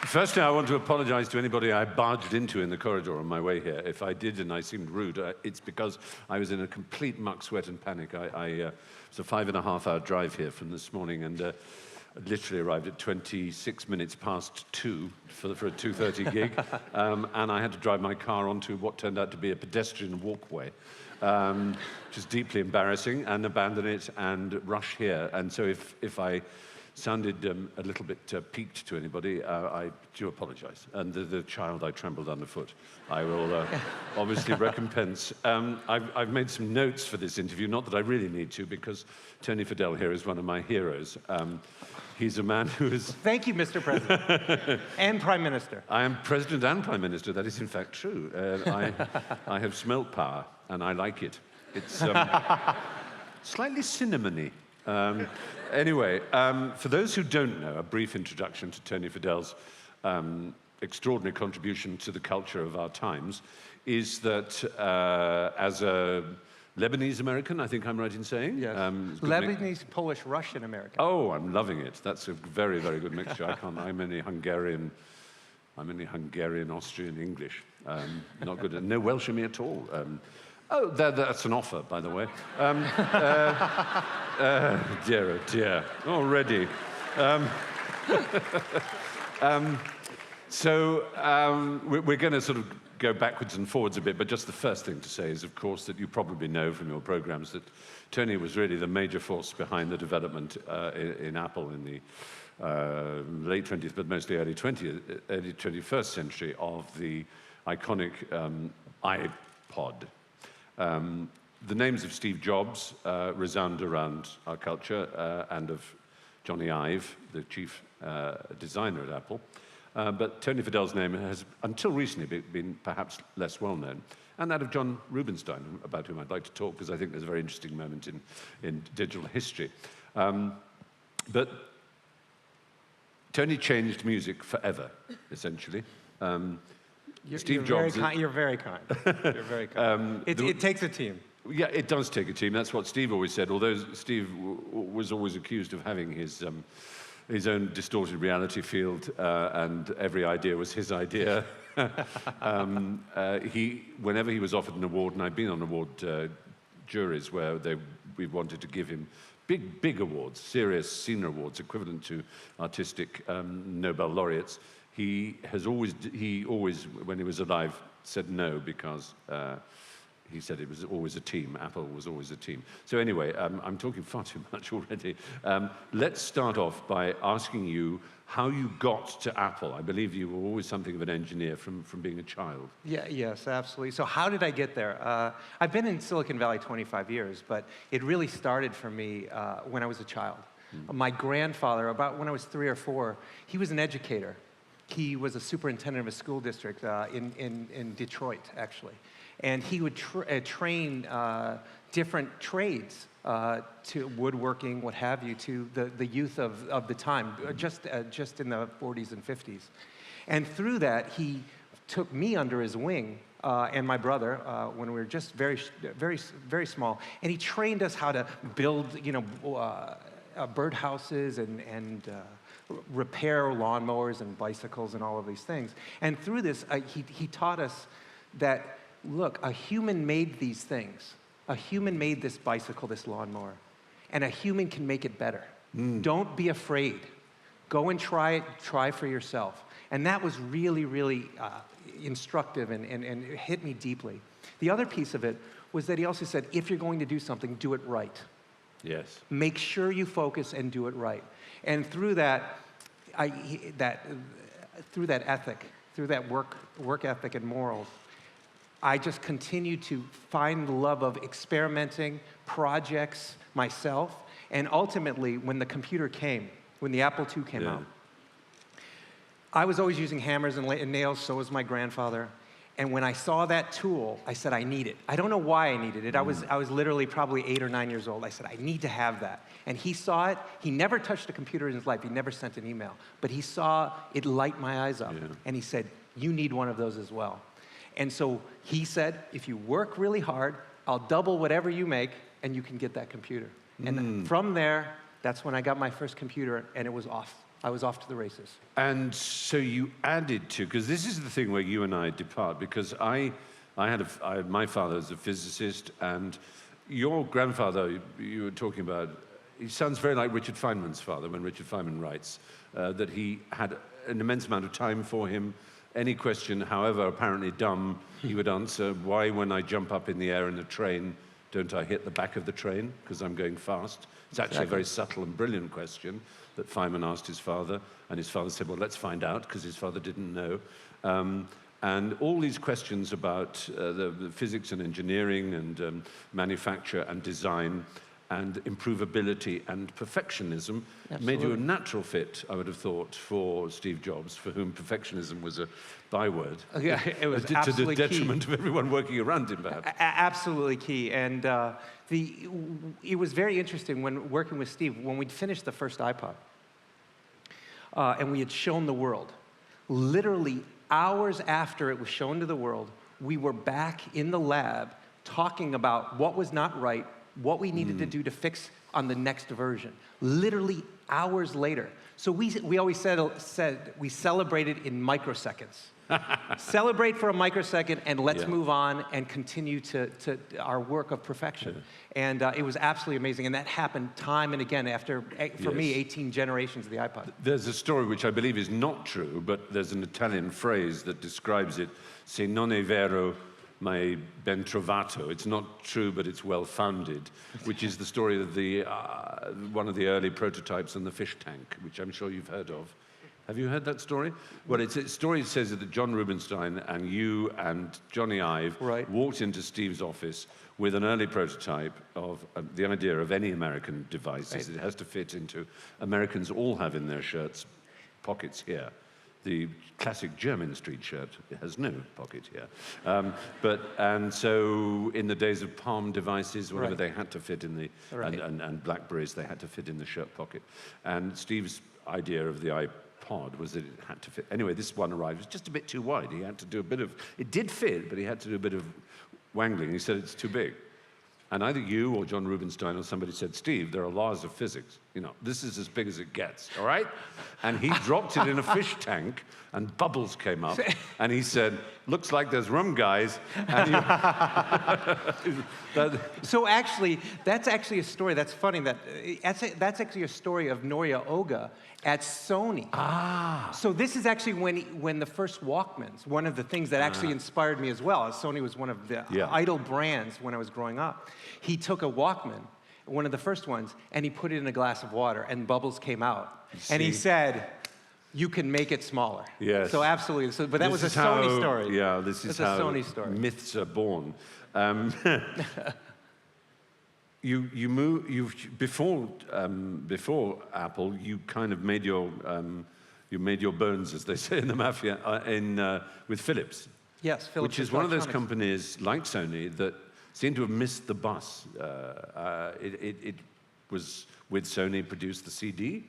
Firstly, I want to apologize to anybody I barged into in the corridor on my way here. If I did and I seemed rude, it's because I was in a complete muck, sweat, and panic. It's a 5.5-hour drive here from this morning, and I literally arrived at 26 minutes past 2 for a 2:30 gig, and I had to drive my car onto what turned out to be a pedestrian walkway, which is deeply embarrassing, and abandon it and rush here. And so if I sounded a little bit peaked to anybody, I do apologize. And the child I trampled underfoot, I will obviously recompense. I've made some notes for this interview, not that I really need to, because Tony Fadell here is one of my heroes. He's a man who is... Thank you, Mr. President. And Prime Minister. I am President and Prime Minister. That is, in fact, true. I have smelt power, and I like it. It's slightly cinnamony. Anyway, for those who don't know, a brief introduction to Tony Fadell's extraordinary contribution to the culture of our times is that as a Lebanese American, I think I'm right in saying? Yes. Lebanese, Polish, Russian American. Oh, I'm loving it. That's a very, very good mixture. I'm only Hungarian, Austrian, English. Not good. No Welsh in me at all. Oh, that's an offer, by the way. Dear, oh dear, already. We're going to sort of go backwards and forwards a bit, but just the first thing to say is, of course, that you probably know from your programs that Tony was really the major force behind the development in Apple in the late 20th, but mostly early 21st century of the iconic iPod. The names of Steve Jobs resound around our culture, and of Johnny Ive, the chief designer at Apple. But Tony Fadell's name has, until recently, been perhaps less well-known, and that of John Rubinstein, about whom I'd like to talk, because I think there's a very interesting moment in digital history. But Tony changed music forever, essentially. Steve Jobs... You're very kind. You're very kind. It takes a team. Yeah, it does take a team. That's what Steve always said, although Steve was always accused of having his own distorted reality field, and every idea was his idea. Whenever he was offered an award, and I've been on award juries where we wanted to give him big awards, serious senior awards, equivalent to artistic Nobel laureates, he always, when he was alive, said no, because he said it was always a team. Apple was always a team. So anyway, I'm talking far too much already. Let's start off by asking you how you got to Apple. I believe you were always something of an engineer from being a child. Yeah, yes, absolutely. So how did I get there? I've been in Silicon Valley 25 years, but it really started for me when I was a child. My grandfather, about when I was 3 or 4, he was an educator. He was a superintendent of a school district in Detroit, actually. And he would train different trades, to woodworking, what have you, to the youth of the time, just in the 40s and 50s. And through that, he took me under his wing, and my brother, when we were just very, very, very small, and he trained us how to build, birdhouses and repair lawnmowers and bicycles and all of these things. And through this, he taught us that, look, a human made these things. A human made this bicycle, this lawnmower, and a human can make it better. Don't be afraid. Go and try it, try for yourself. And that was really, really instructive and it hit me deeply. The other piece of it was that he also said, if you're going to do something, do it right. Yes. Make sure you focus and do it right. And through that, through that ethic, through that work ethic and morals, I just continued to find the love of experimenting, projects, myself, and ultimately, when the computer came, when the Apple II came out, I was always using hammers and nails, so was my grandfather. And when I saw that tool, I said, I need it. I don't know why I needed it. I was literally probably 8 or 9 years old. I said, I need to have that. And he saw it. He never touched a computer in his life. He never sent an email. But he saw it light my eyes up. Yeah. And he said, you need one of those as well. And so he said, if you work really hard, I'll double whatever you make, and you can get that computer. And from there, that's when I got my first computer, and it was off I was off to the races. And so you added to, because this is the thing where you and I depart, because my father was a physicist, and your grandfather, you were talking about, he sounds very like Richard Feynman's father when Richard Feynman writes that he had an immense amount of time for him. Any question, however apparently dumb, he would answer, why when I jump up in the air in a train, don't I hit the back of the train because I'm going fast? It's actually a very subtle and brilliant question that Feynman asked his father, and his father said, well, let's find out, because his father didn't know. And all these questions about the physics and engineering and manufacture and design and improvability and perfectionism made you a natural fit, I would have thought, for Steve Jobs, for whom perfectionism was a byword. Yeah, it was absolutely to the detriment of everyone working around him, perhaps. Absolutely key. And it was very interesting when working with Steve, when we'd finished the first iPod, and we had shown the world. Literally hours after it was shown to the world, we were back in the lab talking about what was not right, what we needed to do to fix on the next version. Literally hours later. So we always said we celebrated in microseconds. Celebrate for a microsecond and let's move on and continue to our work of perfection. And it was absolutely amazing. And that happened time and again after, for me, 18 generations of the iPod. There's a story which I believe is not true, but there's an Italian phrase that describes it. Se non è vero, ma è ben trovato. It's not true, but it's well-founded, which is the story of one of the early prototypes on the fish tank, which I'm sure you've heard of. Have you heard that story? Well, a story says that John Rubinstein and you and Johnny Ive walked into Steve's office with an early prototype of the idea of any American device. It has to fit into, Americans all have in their shirts pockets here. The classic German street shirt has no pocket here. And so in the days of Palm devices, whatever, they had to fit in the, and Blackberries, they had to fit in the shirt pocket. And Steve's idea of the iPod was that it had to fit. Anyway, this one arrived, it was just a bit too wide. He had to do a bit of, it did fit, but he had to do a bit of wangling. He said it's too big. And either you or John Rubinstein or somebody said, Steve, there are laws of physics. You know, this is as big as it gets, all right? And he dropped it in a fish tank, and bubbles came up. And he said, looks like there's room, guys. And So actually, that's actually a story. That's funny. That's actually a story of Noria Oga at Sony. So this is actually when the first Walkmans, one of the things that actually inspired me as well, as Sony was one of the idol brands when I was growing up. He took a Walkman, one of the first ones, and he put it in a glass of water, and bubbles came out. And he said, you can make it smaller. Yes. So absolutely. So, but that was a Sony story. Yeah, this is how Sony story. Myths are born. Before Apple, you kind of made your bones, as they say in the mafia, with Philips. Yes, Philips. Which is one of those companies like Sony that seem to have missed the bus. It was with Sony, produced the CD.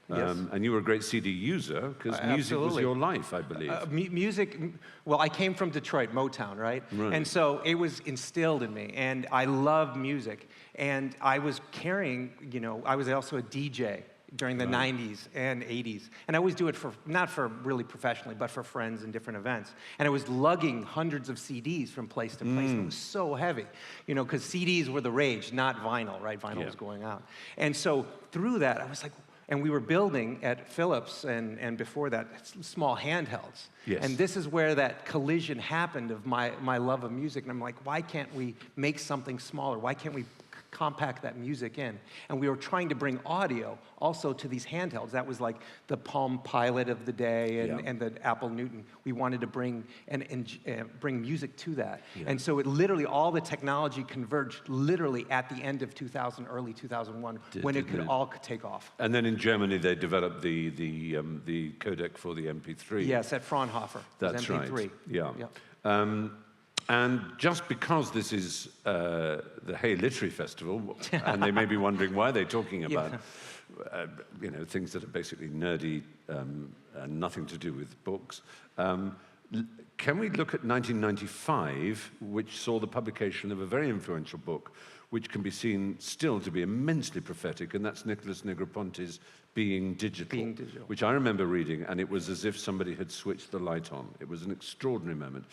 And you were a great CD user, because music was your life, I believe. Music, well, I came from Detroit, Motown, right? And so it was instilled in me, and I love music. And I was carrying, you know, I was also a DJ during the 90s and 80s. And I always do it not for really professionally, but for friends and different events. And I was lugging hundreds of CDs from place to place. And it was so heavy, you know, because CDs were the rage, not vinyl, right? Vinyl was going out. And so through that, I was like, and we were building at Philips and before that, small handhelds. Yes. And this is where that collision happened of my love of music. And I'm like, why can't we make something smaller? Why can't we compact that music in? And we were trying to bring audio also to these handhelds. That was like the Palm Pilot of the day and the Apple Newton. We wanted to bring bring music to that. And so it literally, all the technology converged literally at the end of 2000, early 2001, when it could all take off. And then in Germany, they developed the codec for the MP3. Yes, at Fraunhofer. That's MP3. right. Yeah. And just because this is the Hay Literary Festival, and they may be wondering why they're talking about you know, things that are basically nerdy and nothing to do with books, Can we look at 1995, which saw the publication of a very influential book, which can be seen still to be immensely prophetic, and that's Nicholas Negroponte's Being Digital, which I remember reading, and it was as if somebody had switched the light on. It was an extraordinary moment.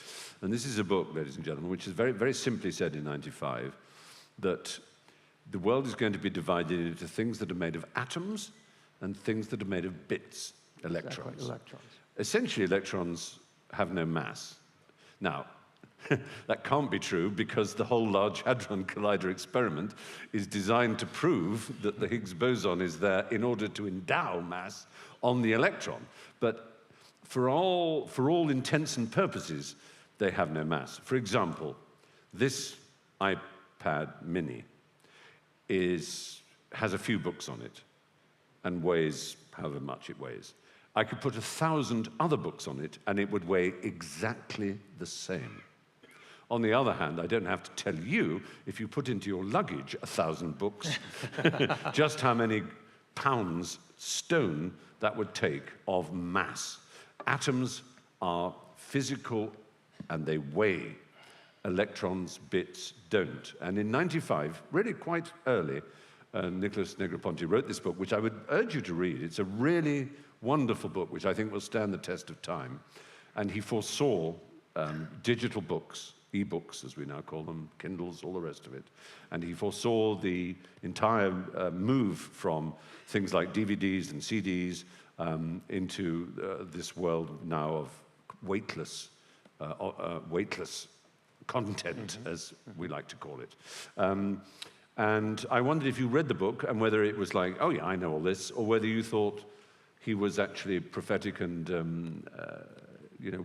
And this is a book, ladies and gentlemen, which is very, very simply said in 95, that the world is going to be divided into things that are made of atoms and things that are made of bits, electrons. Exactly, electrons. Essentially, electrons have no mass. Now, that can't be true because the whole Large Hadron Collider experiment is designed to prove that the Higgs boson is there in order to endow mass on the electron. But for all intents and purposes, they have no mass. For example, this iPad mini has a few books on it and weighs however much it weighs. I could put 1,000 other books on it, and it would weigh exactly the same. On the other hand, I don't have to tell you, if you put into your luggage 1,000 books, just how many pounds stone that would take of mass. Atoms are physical, and they weigh. Electrons, bits, don't. And in 95, really quite early, Nicholas Negroponte wrote this book, which I would urge you to read. It's a really wonderful book, which I think will stand the test of time. And he foresaw digital books, e-books, as we now call them, Kindles, all the rest of it. And he foresaw the entire move from things like DVDs and CDs into this world now of weightless content, as we like to call it. And I wondered if you read the book and whether it was like, oh yeah, I know all this, or whether you thought he was actually prophetic and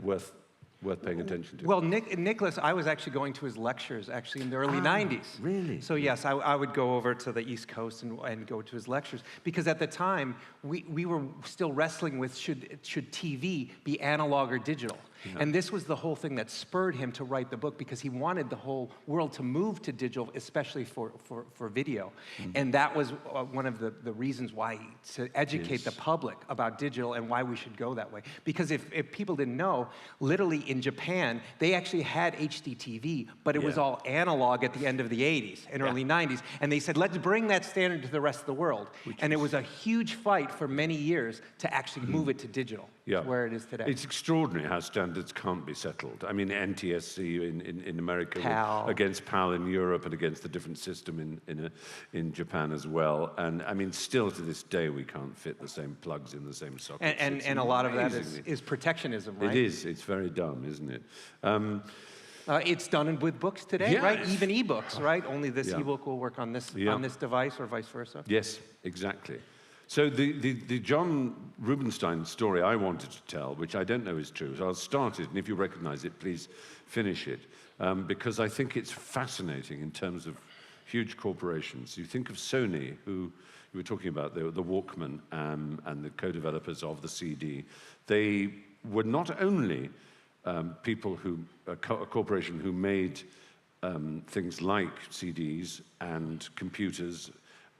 worth paying attention to. Well, Nicholas, I was actually going to his lectures actually in the early 90s. Really? So yes, I would go over to the East Coast and go to his lectures, because at the time we were still wrestling with should TV be analog or digital. Yeah. And this was the whole thing that spurred him to write the book, because he wanted the whole world to move to digital, especially for video. Mm-hmm. And that was one of the reasons why, to educate the public about digital and why we should go that way. Because if people didn't know, literally in Japan, they actually had HDTV, but it was all analog at the end of the 80s and early 90s. And they said, let's bring that standard to the rest of the world. And it was a huge fight for many years to actually move it to digital, where it is today. It's extraordinary how standards can't be settled. I mean, NTSC in America against PAL in Europe, and against the different system in Japan as well. And I mean, still to this day, we can't fit the same plugs in the same sockets. And a lot of that is protectionism, right? It is. It's very dumb, isn't it? It's done with books today, right? Even ebooks, right? Only this ebook will work on this device, or vice versa. Yes, exactly. So the John Rubinstein story I wanted to tell, which I don't know is true, so I'll start it, and if you recognize it, please finish it, because I think it's fascinating in terms of huge corporations. You think of Sony, who you were talking about, the Walkman and the co-developers of the CD. They were not only people a corporation who made things like CDs and computers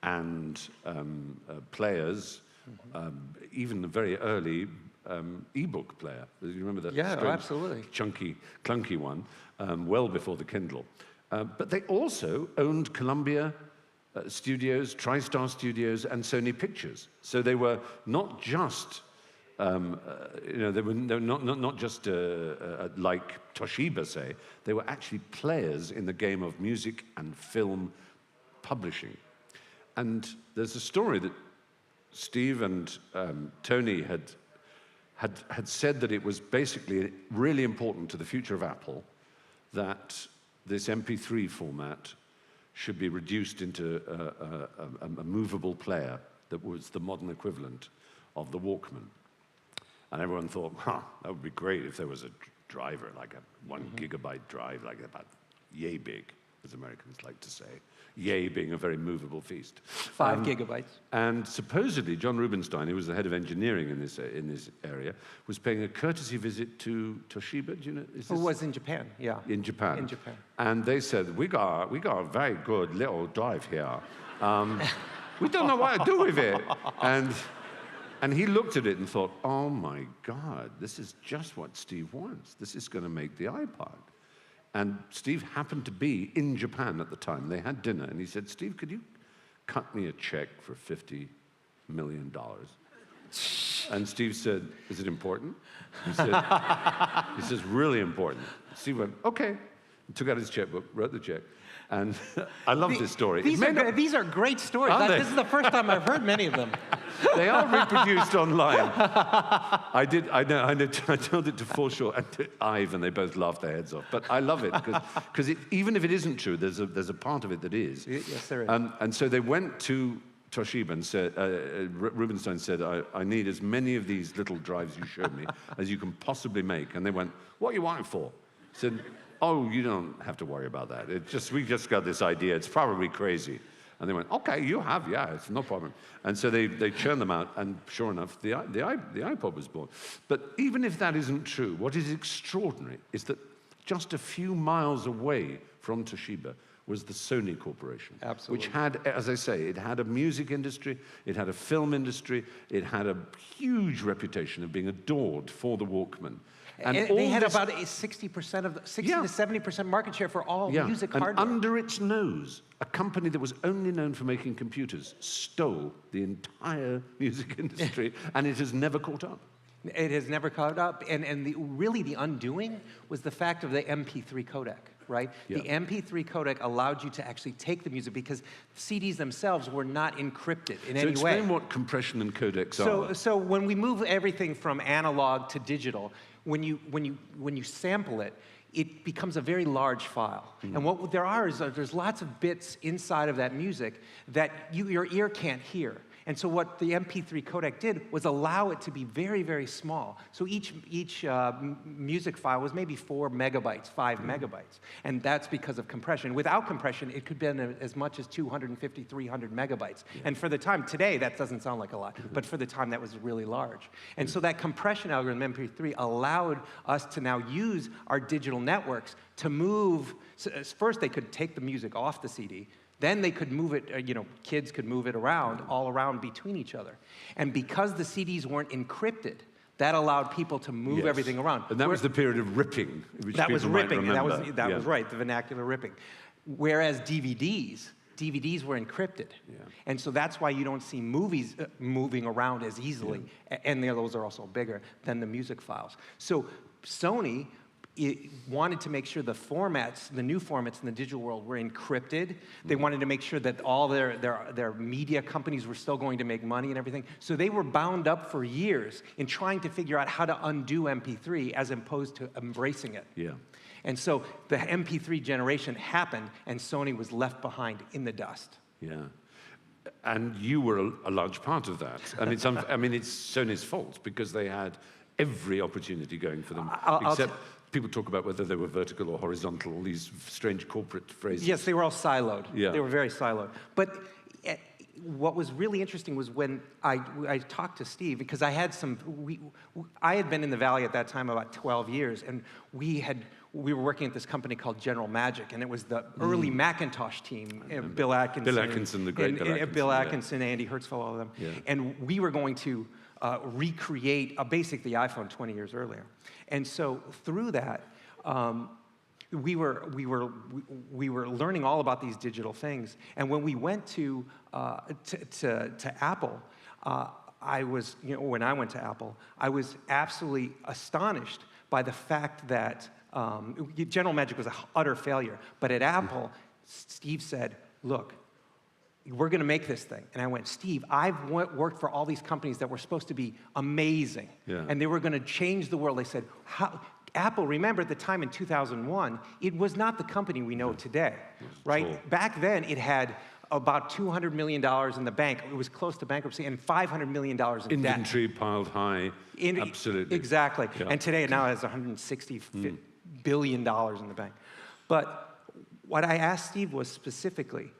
and players, even the very early e-book player. You remember that? Yeah, absolutely. Chunky, clunky one, well before the Kindle. But they also owned Columbia Studios, TriStar Studios, and Sony Pictures. So they were not just they were not just like Toshiba, say. They were actually players in the game of music and film publishing. And there's a story that Steve and Tony had said that it was basically really important to the future of Apple that this MP3 format should be reduced into a movable player that was the modern equivalent of the Walkman. And everyone thought, that would be great if there was a driver, like a 1 gigabyte drive, like about yay big, as Americans like to say. Yay being a very movable feast. 5 gigabytes. And supposedly, John Rubinstein, who was the head of engineering in this area, was paying a courtesy visit to Toshiba. Do you know? It was in Japan, yeah. In Japan. In Japan. And they said, we got a very good little drive here. We don't know what to do with it. And And he looked at it and thought, oh my God, this is just what Steve wants. This is going to make the iPod. And Steve happened to be in Japan at the time. They had dinner, and he said, Steve, could you cut me a check for $50 million? And Steve said, is it important? He says, really important. Steve went, okay. He took out his checkbook, wrote the check. And I love this story. These are great stories. This is the first time I've heard many of them. They are reproduced online. I told it to Forshaw and to Ive, and they both laughed their heads off. But I love it, because even if it isn't true, there's a part of it that is. Yes, there is. And so they went to Toshiba and said, Rubenstein said, I need as many of these little drives you showed me as you can possibly make. And they went, what are you wanting for? He said, oh, you don't have to worry about that. We just got this idea. It's probably crazy. And they went, okay, yeah, it's no problem. And so they churned them out, and sure enough, the iPod was born. But even if that isn't true, what is extraordinary is that just a few miles away from Toshiba was the Sony Corporation. Absolutely. Which had, as I say, it had a music industry, it had a film industry, it had a huge reputation of being adored for the Walkman. And they had about 60% of 60 to 70% market share for all music hardware. And under its nose, a company that was only known for making computers stole the entire music industry, and it has never caught up. It has never caught up, and really the undoing was the fact of the MP3 codec, right? Yeah. The MP3 codec allowed you to actually take the music because CDs themselves were not encrypted in any way. So explain what compression and codecs are. So when we move everything from analog to digital, when you sample it, it becomes a very large file. And what there are is there's lots of bits inside of that music that your ear can't hear. And so what the MP3 codec did was allow it to be very, very small. So each music file was maybe 4 megabytes, 5 megabytes. And that's because of compression. Without compression, it could have been as much as 250, 300 megabytes. And for the time, today, that doesn't sound like a lot. But for the time, that was really large. And so that compression algorithm, MP3, allowed us to now use our digital networks to move. So first, they could take the music off the CD. Then they could move it, kids could move it around, all around between each other. And because the CDs weren't encrypted, that allowed people to move everything around. And that was the period of ripping, which that was ripping, might remember. That was right, the vernacular ripping. Whereas DVDs were encrypted. Yeah. And so that's why you don't see movies moving around as easily, and those are also bigger than the music files. So Sony wanted to make sure the new formats in the digital world were encrypted. They wanted to make sure that all their media companies were still going to make money and everything. So they were bound up for years in trying to figure out how to undo MP3 as opposed to embracing it. Yeah. And so the MP3 generation happened, and Sony was left behind in the dust. Yeah. And you were a large part of that. And it's Sony's fault because they had every opportunity going for them, except people talk about whether they were vertical or horizontal, all these strange corporate phrases. Yes, they were all siloed. Yeah. They were very siloed. But what was really interesting was when I talked to Steve, because I had been in the Valley at that time about 12 years, and we were working at this company called General Magic, and it was the early Macintosh team, Bill Atkinson. Bill Atkinson, the great Bill Atkinson. Bill Atkinson, Andy Hertzfeld, all of them. Yeah. And we were going to recreate basically the iPhone 20 years earlier. And so through that, we were learning all about these digital things. And when we went to Apple, when I went to Apple, I was absolutely astonished by the fact that General Magic was an utter failure. But at Apple, Steve said, look, we're going to make this thing. And I went, Steve, I've worked for all these companies that were supposed to be amazing. Yeah. And they were going to change the world. They said, Apple, remember at the time in 2001, it was not the company we know today, right? Cool. Back then, it had about $200 million in the bank. It was close to bankruptcy, and $500 million in debt. Inventory piled high, absolutely. Exactly. Yeah. And today, it now has $160 billion in the bank. But what I asked Steve was specifically,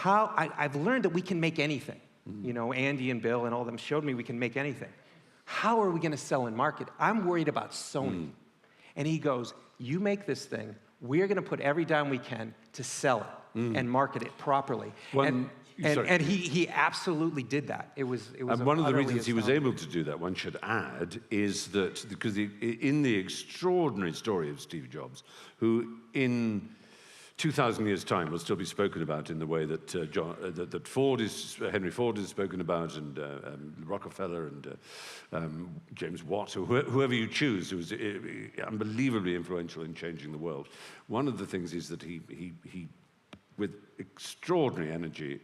I've learned that we can make anything. Andy and Bill and all of them showed me we can make anything. How are we going to sell and market? I'm worried about Sony. And he goes, you make this thing. We're going to put every dime we can to sell it and market it properly. And he absolutely did that. It was And one of the utterly reasons he was astounding. able to do that, one should add, is that because in the extraordinary story of Steve Jobs, who in 2,000 years' time will still be spoken about in the way that that Henry Ford is spoken about, and Rockefeller and James Watt, or whoever you choose, who was unbelievably influential in changing the world. One of the things is that he with extraordinary energy,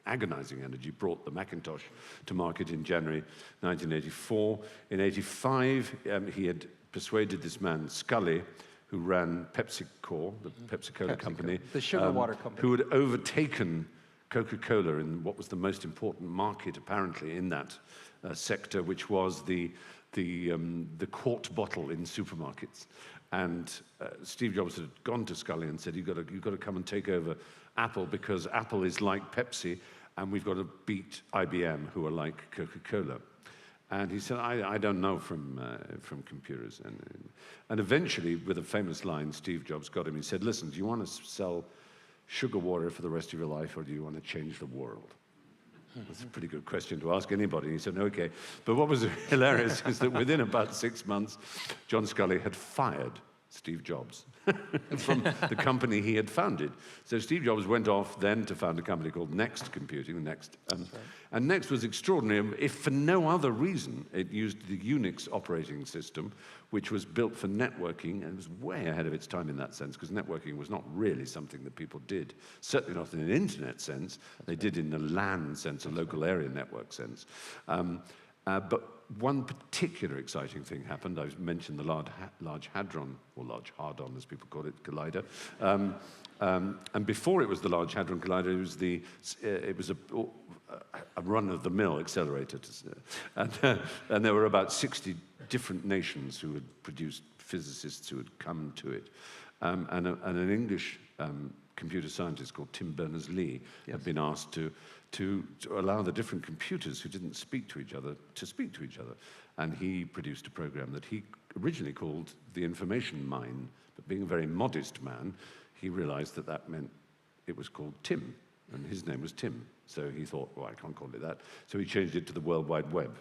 agonizing energy, brought the Macintosh to market in January 1984. In 85, he had persuaded this man, Scully, who ran PepsiCo, the Pepsi-Cola company. The sugar water company. Who had overtaken Coca-Cola in what was the most important market, apparently, in that sector, which was the quart bottle in supermarkets. And Steve Jobs had gone to Scully and said, you've got to come and take over Apple, because Apple is like Pepsi, and we've got to beat IBM, who are like Coca-Cola. And he said, I don't know from computers. And eventually, with a famous line, Steve Jobs got him. He said, listen, do you want to sell sugar water for the rest of your life, or do you want to change the world? That's a pretty good question to ask anybody. He said, okay. But what was hilarious is that within about 6 months, John Scully had fired Steve Jobs from the company he had founded. So Steve Jobs went off then to found a company called Next Computing, and Next was extraordinary, if for no other reason. It used the Unix operating system, which was built for networking, and it was way ahead of its time in that sense, because networking was not really something that people did, certainly not in an internet sense. They did in a LAN sense, a local area network sense. But one particular exciting thing happened. I mentioned the Large Hadron, or Large Hardon, as people call it, collider. And before it was the Large Hadron Collider, it was a run-of-the-mill accelerator. And there were about 60 different nations who had produced physicists who had come to it. And an English computer scientist called Tim Berners-Lee had been asked to allow the different computers who didn't speak to each other to speak to each other. And he produced a program that he originally called the Information Mine, but being a very modest man, he realized that that meant it was called Tim, and his name was Tim. So he thought, well, I can't call it that. So he changed it to the World Wide Web.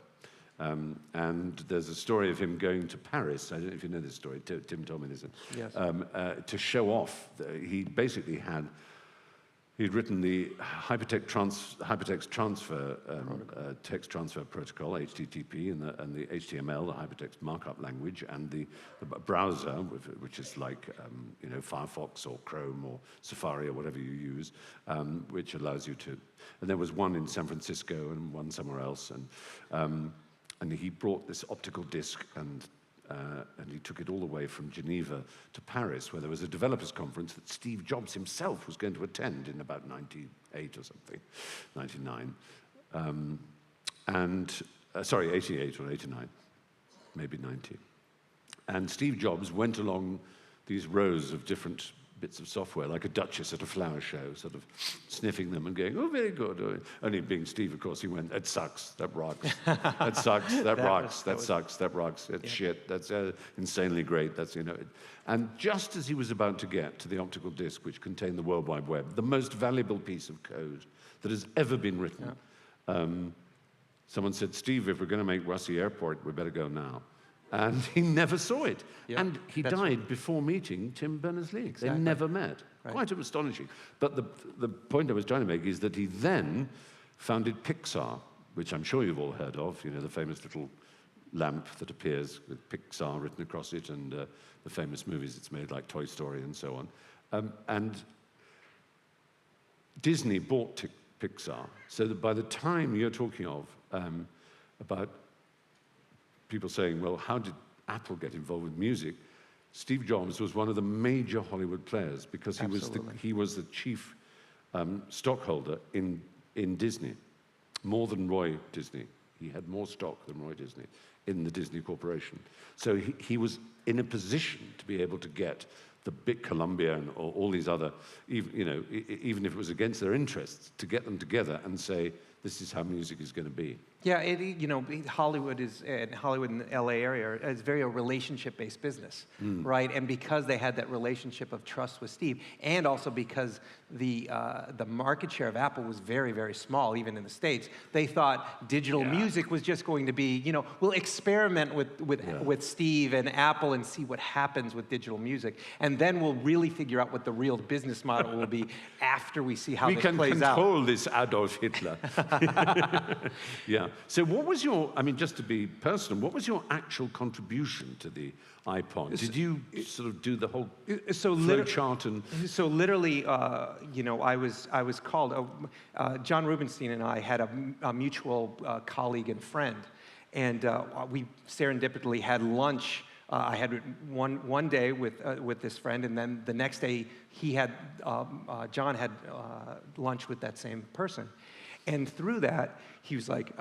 And there's a story of him going to Paris. I don't know if you know this story. Tim told me this. Yes. To show off. He basically he'd written the hypertext transfer text transfer protocol, HTTP, and the HTML, the hypertext markup language, and the browser, which is like Firefox or Chrome or Safari or whatever you use, which allows you to. And there was one in San Francisco and one somewhere else, and he brought this optical disc and he took it all the way from Geneva to Paris, where there was a developers conference that Steve Jobs himself was going to attend in about 98 or something, 99. 88 or 89, maybe 90. And Steve Jobs went along these rows of different bits of software, like a duchess at a flower show, sort of sniffing them and going, oh, very good. Only being Steve, of course, he went, that sucks, that rocks, that sucks, that rocks, that sucks, that rocks, that's shit, that's insanely great, that's, And just as he was about to get to the optical disc, which contained the World Wide Web, the most valuable piece of code that has ever been written, someone said, Steve, if we're going to make Roissy Airport, we better go now. And he never saw it. Yeah, and he died before meeting Tim Berners-Lee. Exactly. They never met. Right. Quite astonishing. But the point I was trying to make is that he then founded Pixar, which I'm sure you've all heard of, the famous little lamp that appears with Pixar written across it, and the famous movies it's made, like Toy Story and so on. And Disney bought Pixar, so that by the time you're talking of about people saying, well, how did Apple get involved with music? Steve Jobs was one of the major Hollywood players, because he was the chief stockholder in Disney, more than Roy Disney. He had more stock than Roy Disney in the Disney Corporation. So he was in a position to be able to get the big Columbia and all these other, even if it was against their interests, to get them together and say, this is how music is going to be. Yeah, Hollywood and the LA area is very a relationship-based business, right? And because they had that relationship of trust with Steve, and also because the market share of Apple was very, very small, even in the States, they thought digital music was just going to be, we'll experiment with Steve and Apple and see what happens with digital music, and then we'll really figure out what the real business model will be after we see how this plays out. We can control this Adolf Hitler. Yeah. So what was just to be personal, what was your actual contribution to the iPod? Did you sort of do the whole flow chart and... So literally, I was called, John Rubinstein and I had a mutual colleague and friend, and we serendipitously had lunch. I had one day with this friend, and then the next day John had lunch with that same person. And through that, he was like,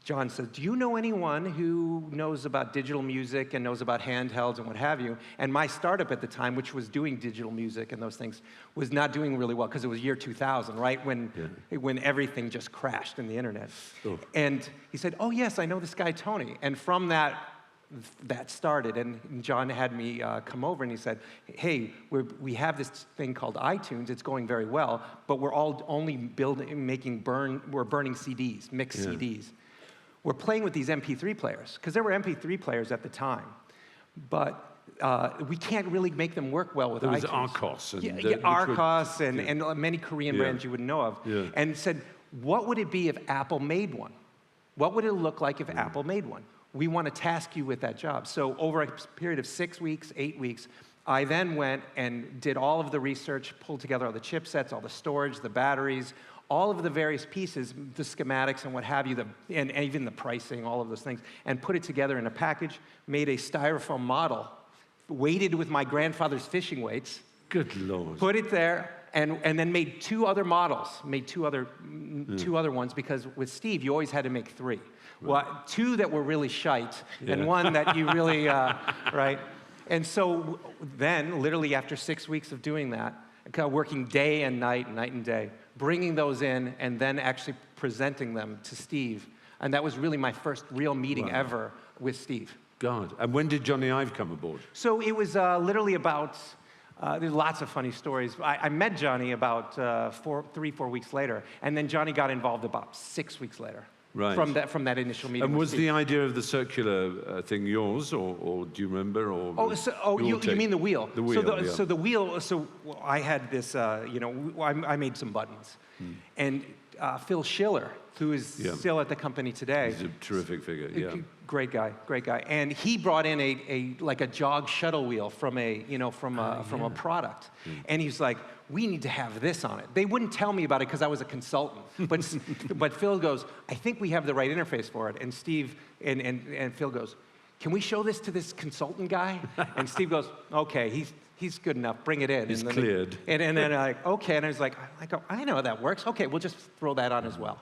John said, do you know anyone who knows about digital music and knows about handhelds and what have you? And my startup at the time, which was doing digital music and those things, was not doing really well because it was year 2000, right? When everything just crashed in the internet. Oh. And he said, oh yes, I know this guy, Tony. And from that started, and John had me come over, and he said, hey, we have this thing called iTunes, it's going very well, but we're only we're burning CDs, mixed CDs. We're playing with these MP3 players, because there were MP3 players at the time, but we can't really make them work well with iTunes. There was Arcos. And Arcos and many Korean brands you wouldn't know of. Yeah. And said, what would it be if Apple made one? What would it look like if Apple made one? We want to task you with that job. So over a period of 6 weeks, 8 weeks, I then went and did all of the research, pulled together all the chipsets, all the storage, the batteries, all of the various pieces, the schematics and what have you, and even the pricing, all of those things, and put it together in a package, made a styrofoam model, weighted with my grandfather's fishing weights. Good Lord. Put it there, and then made two other models, two other ones, because with Steve, you always had to make 3. Right. Well, 2 that were really shite, and 1 that you really, right? And so then, literally after 6 weeks of doing that, working day and night and day, bringing those in, and then actually presenting them to Steve. And that was really my first real meeting ever with Steve. God. And when did Johnny Ive come aboard? So it was literally about, there's lots of funny stories. I met Johnny about 3-4 weeks later, and then Johnny got involved about 6 weeks later. Right. From that initial meeting. And was the idea of the circular thing yours, or do you remember? Or you mean the wheel? The wheel. So the wheel. So I had this. I made some buttons, and Phil Schiller, who is still at the company today. He's a terrific figure. Yeah. Great guy. And he brought in a jog shuttle wheel from a product, and he's like, we need to have this on it. They wouldn't tell me about it because I was a consultant. But Phil goes, I think we have the right interface for it. And Steve and Phil goes, can we show this to this consultant guy? And Steve goes, okay, he's good enough. Bring it in. He's cleared. And then I'm like, okay. And I was like, I know how that works. Okay, we'll just throw that on as well.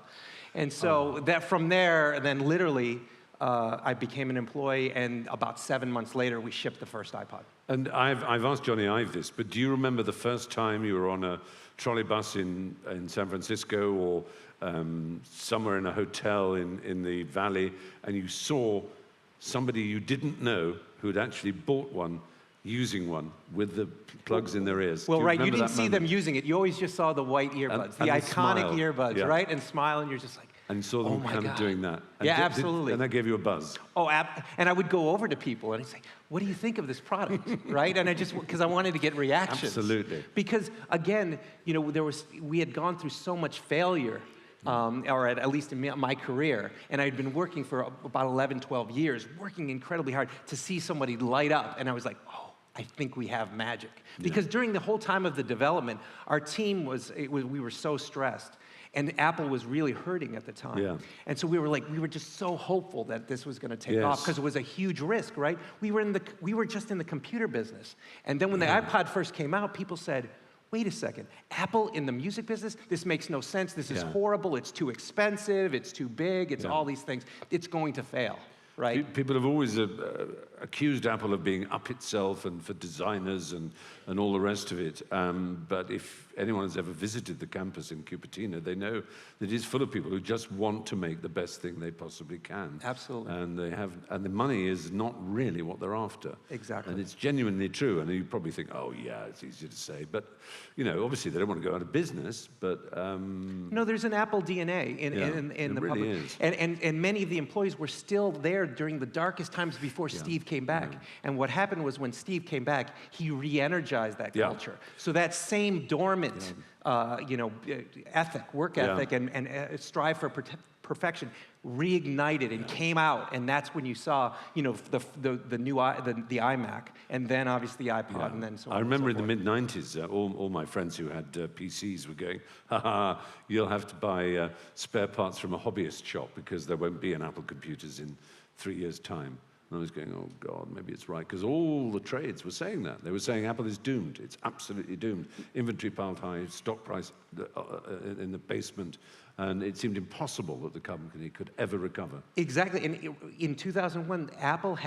And so from there, then literally, I became an employee, and about 7 months later, we shipped the first iPod. And I've asked Johnny Ive this, but do you remember the first time you were on a trolley bus in San Francisco, or somewhere in a hotel in the valley, and you saw somebody you didn't know who had actually bought one, using one with the plugs in their ears? Well, you didn't see them using it. You always just saw the white earbuds, the iconic earbuds, right? And smile, and you're just like, and saw them kind of doing that. And absolutely. And that gave you a buzz. Oh, and I would go over to people and I'd say, what do you think of this product, right? And because I wanted to get reactions. Absolutely. Because again, we had gone through so much failure, or at least in my career, and I'd been working for about 11, 12 years, working incredibly hard to see somebody light up, and I was like, oh, I think we have magic. Because during the whole time of the development, our team we were so stressed. And Apple was really hurting at the time. Yeah. And so we were just so hopeful that this was going to take off, because it was a huge risk, right? We were just in the computer business. And then when the iPod first came out, people said, wait a second, Apple in the music business? This makes no sense. This is horrible. It's too expensive. It's too big. It's all these things. It's going to fail. Right? People have always accused Apple of being up itself and for designers and all the rest of it. But if anyone has ever visited the campus in Cupertino, they know that it's full of people who just want to make the best thing they possibly can. Absolutely. And the money is not really what they're after. Exactly. And it's genuinely true. And you probably think, oh yeah, it's easy to say, but obviously they don't want to go out of business. But no, there's an Apple DNA in the really public, is. and many of the employees were still there during the darkest times before Steve came back. Yeah. And what happened was when Steve came back, he re-energized that culture. So that same dormant, work ethic, and strive for perfection reignited and came out, and that's when you saw, the new the iMac, and then obviously the iPod, and then so on. I remember in and so the mid-90s, all my friends who had PCs were going, haha, you'll have to buy spare parts from a hobbyist shop because there won't be an Apple computers in 3 years' time. And I was going, oh God, maybe it's right, because all the trades were saying that. They were saying Apple is doomed. It's absolutely doomed. Inventory piled high, stock price in the basement, and it seemed impossible that the company could ever recover. Exactly, and in 2001, Apple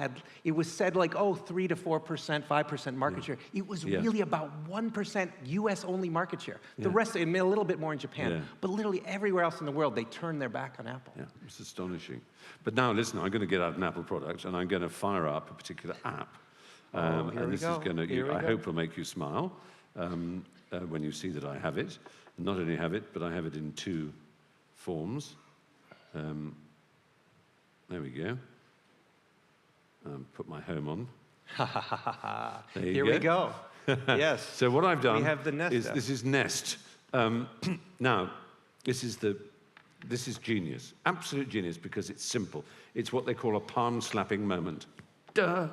it was said like, 3 to 4%, 5% market share. It was really about 1% US-only market share. The rest, and a little bit more in Japan, but literally everywhere else in the world, they turned their back on Apple. Yeah, it's astonishing. But now, listen, I'm going to get out an Apple product, and I'm going to fire up a particular app. And this is going to, I hope, will make you smile when you see that I have it. And not only have it, but I have it in 2 forms. There we go. Put my home on. Here we go. Yes. So what I've done we have the Nest is this is Nest. Now, this is genius, absolute genius, because it's simple. It's what they call a palm-slapping moment. Duh!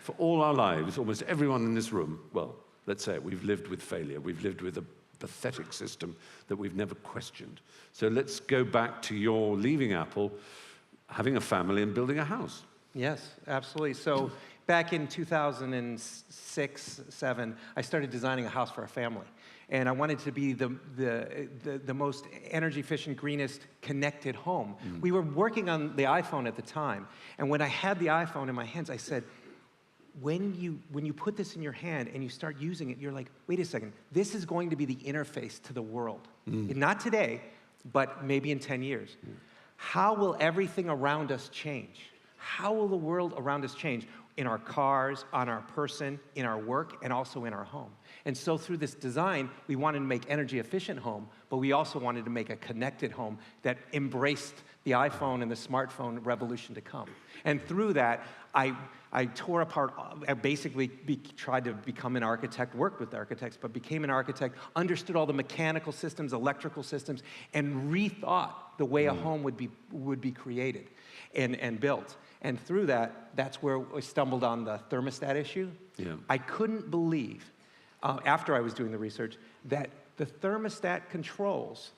For all our lives, almost everyone in this room, well, let's say it, we've lived with failure. We've lived with a pathetic system that we've never questioned. So let's go back to your leaving Apple, having a family and building a house. Yes, absolutely. So back in 2006, 2007, I started designing a house for a family. And I wanted to be the most energy efficient, greenest, connected home. We were working on the iPhone at the time. And when I had the iPhone in my hands, I said, when you put this in your hand and you start using it, you're like, wait a second, this is going to be the interface to the world. Not today, but maybe in 10 years. How will everything around us change? How will the world around us change? In our cars, on our person, in our work, and also in our home. And so through this design, we wanted to make energy efficient home, but we also wanted to make a connected home that embraced the iPhone and the smartphone revolution to come. And through that, I tore apart, I basically tried to become an architect, worked with architects, but became an architect, understood all the mechanical systems, electrical systems, and rethought the way a home would be created and built. And through that, that's where I stumbled on the thermostat issue. Yeah. I couldn't believe, after I was doing the research, that the thermostat controls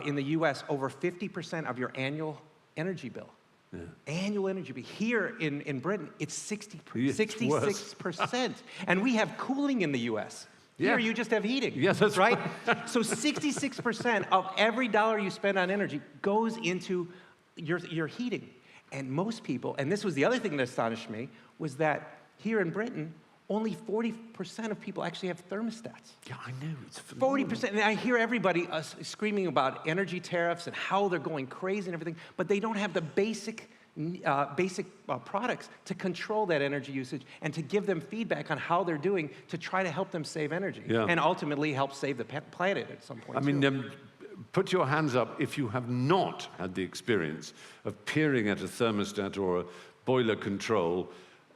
in the US over 50% of your annual energy bill. Yeah. Annual energy bill. Here in Britain, it's 66%. And we have cooling in the US. Here you just have heating. Yes, that's right. So 66% of every dollar you spend on energy goes into your heating. And most people, and this was the other thing that astonished me, was that here in Britain, only 40% of people actually have thermostats. Yeah, I know, it's phenomenal. 40%, and I hear everybody screaming about energy tariffs and how they're going crazy and everything, but they don't have the basic products to control that energy usage and to give them feedback on how they're doing to try to help them save energy and ultimately help save the planet at some point. I mean, put your hands up if you have not had the experience of peering at a thermostat or a boiler control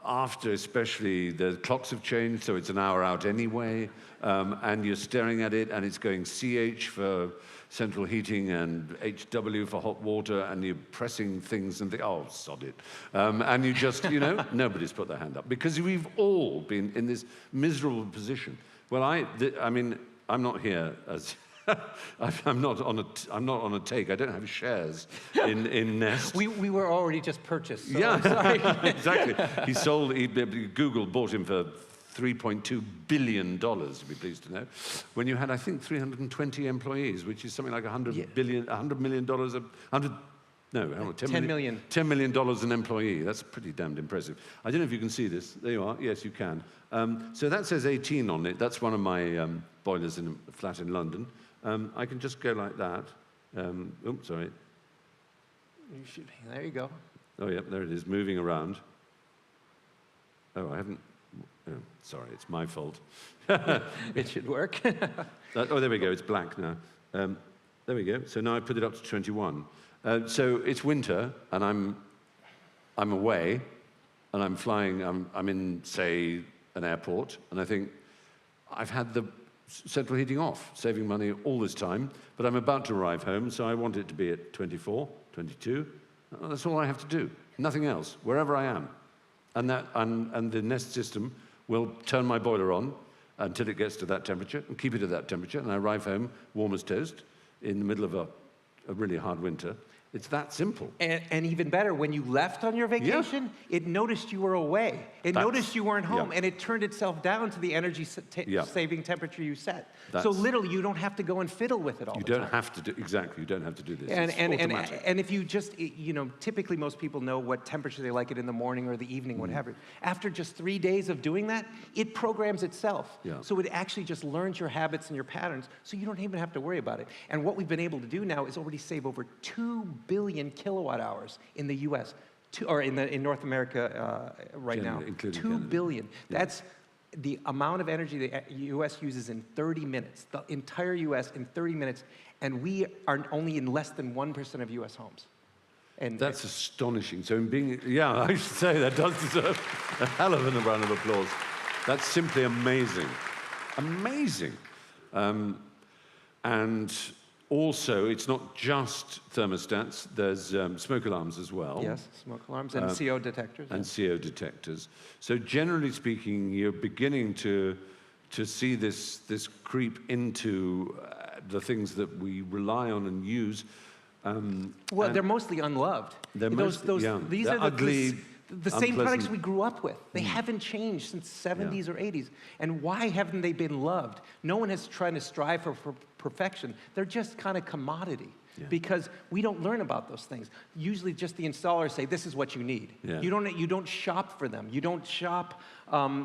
after, especially, the clocks have changed, so it's an hour out anyway, and you're staring at it, and it's going CH for central heating and HW for hot water, and you're pressing things and think, oh, sod it. And you just, nobody's put their hand up, because we've all been in this miserable position. Well, I mean, I'm not here as... I'm not on a take. I don't have shares in Nest. We were already just purchased. So yeah, I'm sorry. Exactly. Google bought him for $3.2 billion, to be pleased to know, when you had, I think, 320 employees, which is something like $100 million, $100 No, hang on, 10 million. $10 million an employee. That's pretty damned impressive. I don't know if you can see this. There you are. Yes, you can. So that says 18 on it. That's one of my boilers in a flat in London. I can just go like that. Oops, sorry. There you go. Oh, yeah, there it is, moving around. Oh, I haven't. Oh, sorry, it's my fault. It should work. Oh, there we go. It's black now. There we go. So now I put it up to 21. So it's winter, and I'm away, and I'm flying. I'm in, say, an airport, and I think I've had the central heating off, saving money all this time. But I'm about to arrive home, so I want it to be at 24, 22. That's all I have to do. Nothing else. Wherever I am, and the Nest system will turn my boiler on until it gets to that temperature and keep it at that temperature, and I arrive home warm as toast in the middle of a really hard winter. It's that simple. And even better, when you left on your vacation, it noticed you were away. It noticed you weren't home, and it turned itself down to the energy saving temperature you set. So literally, you don't have to go and fiddle with it all the time. You don't have to do, exactly, you don't have to do this. And if you just, typically most people know what temperature they like it in the morning or the evening, whatever. After just 3 days of doing that, it programs itself. So it actually just learns your habits and your patterns, so you don't even have to worry about it. And what we've been able to do now is already save over 2 billion kilowatt hours in the U.S., or in North America right now. 2 billion. That's the amount of energy the U.S. uses in 30 minutes, the entire U.S. in 30 minutes, and we are only in less than 1% of U.S. homes. And that's astonishing. So I should say that does deserve a hell of a round of applause. That's simply amazing. Amazing. And also, it's not just thermostats. There's smoke alarms as well. Yes, smoke alarms and CO detectors. And CO detectors. So generally speaking, you're beginning to see this creep into the things that we rely on and use. Well, they're mostly unloved. These are ugly, the same products we grew up with. They haven't changed since 70s or 80s. And why haven't they been loved? No one is trying to strive for perfection. They're just kind of commodity because we don't learn about those things. Usually just the installers say, this is what you need. You don't shop for them. You don't shop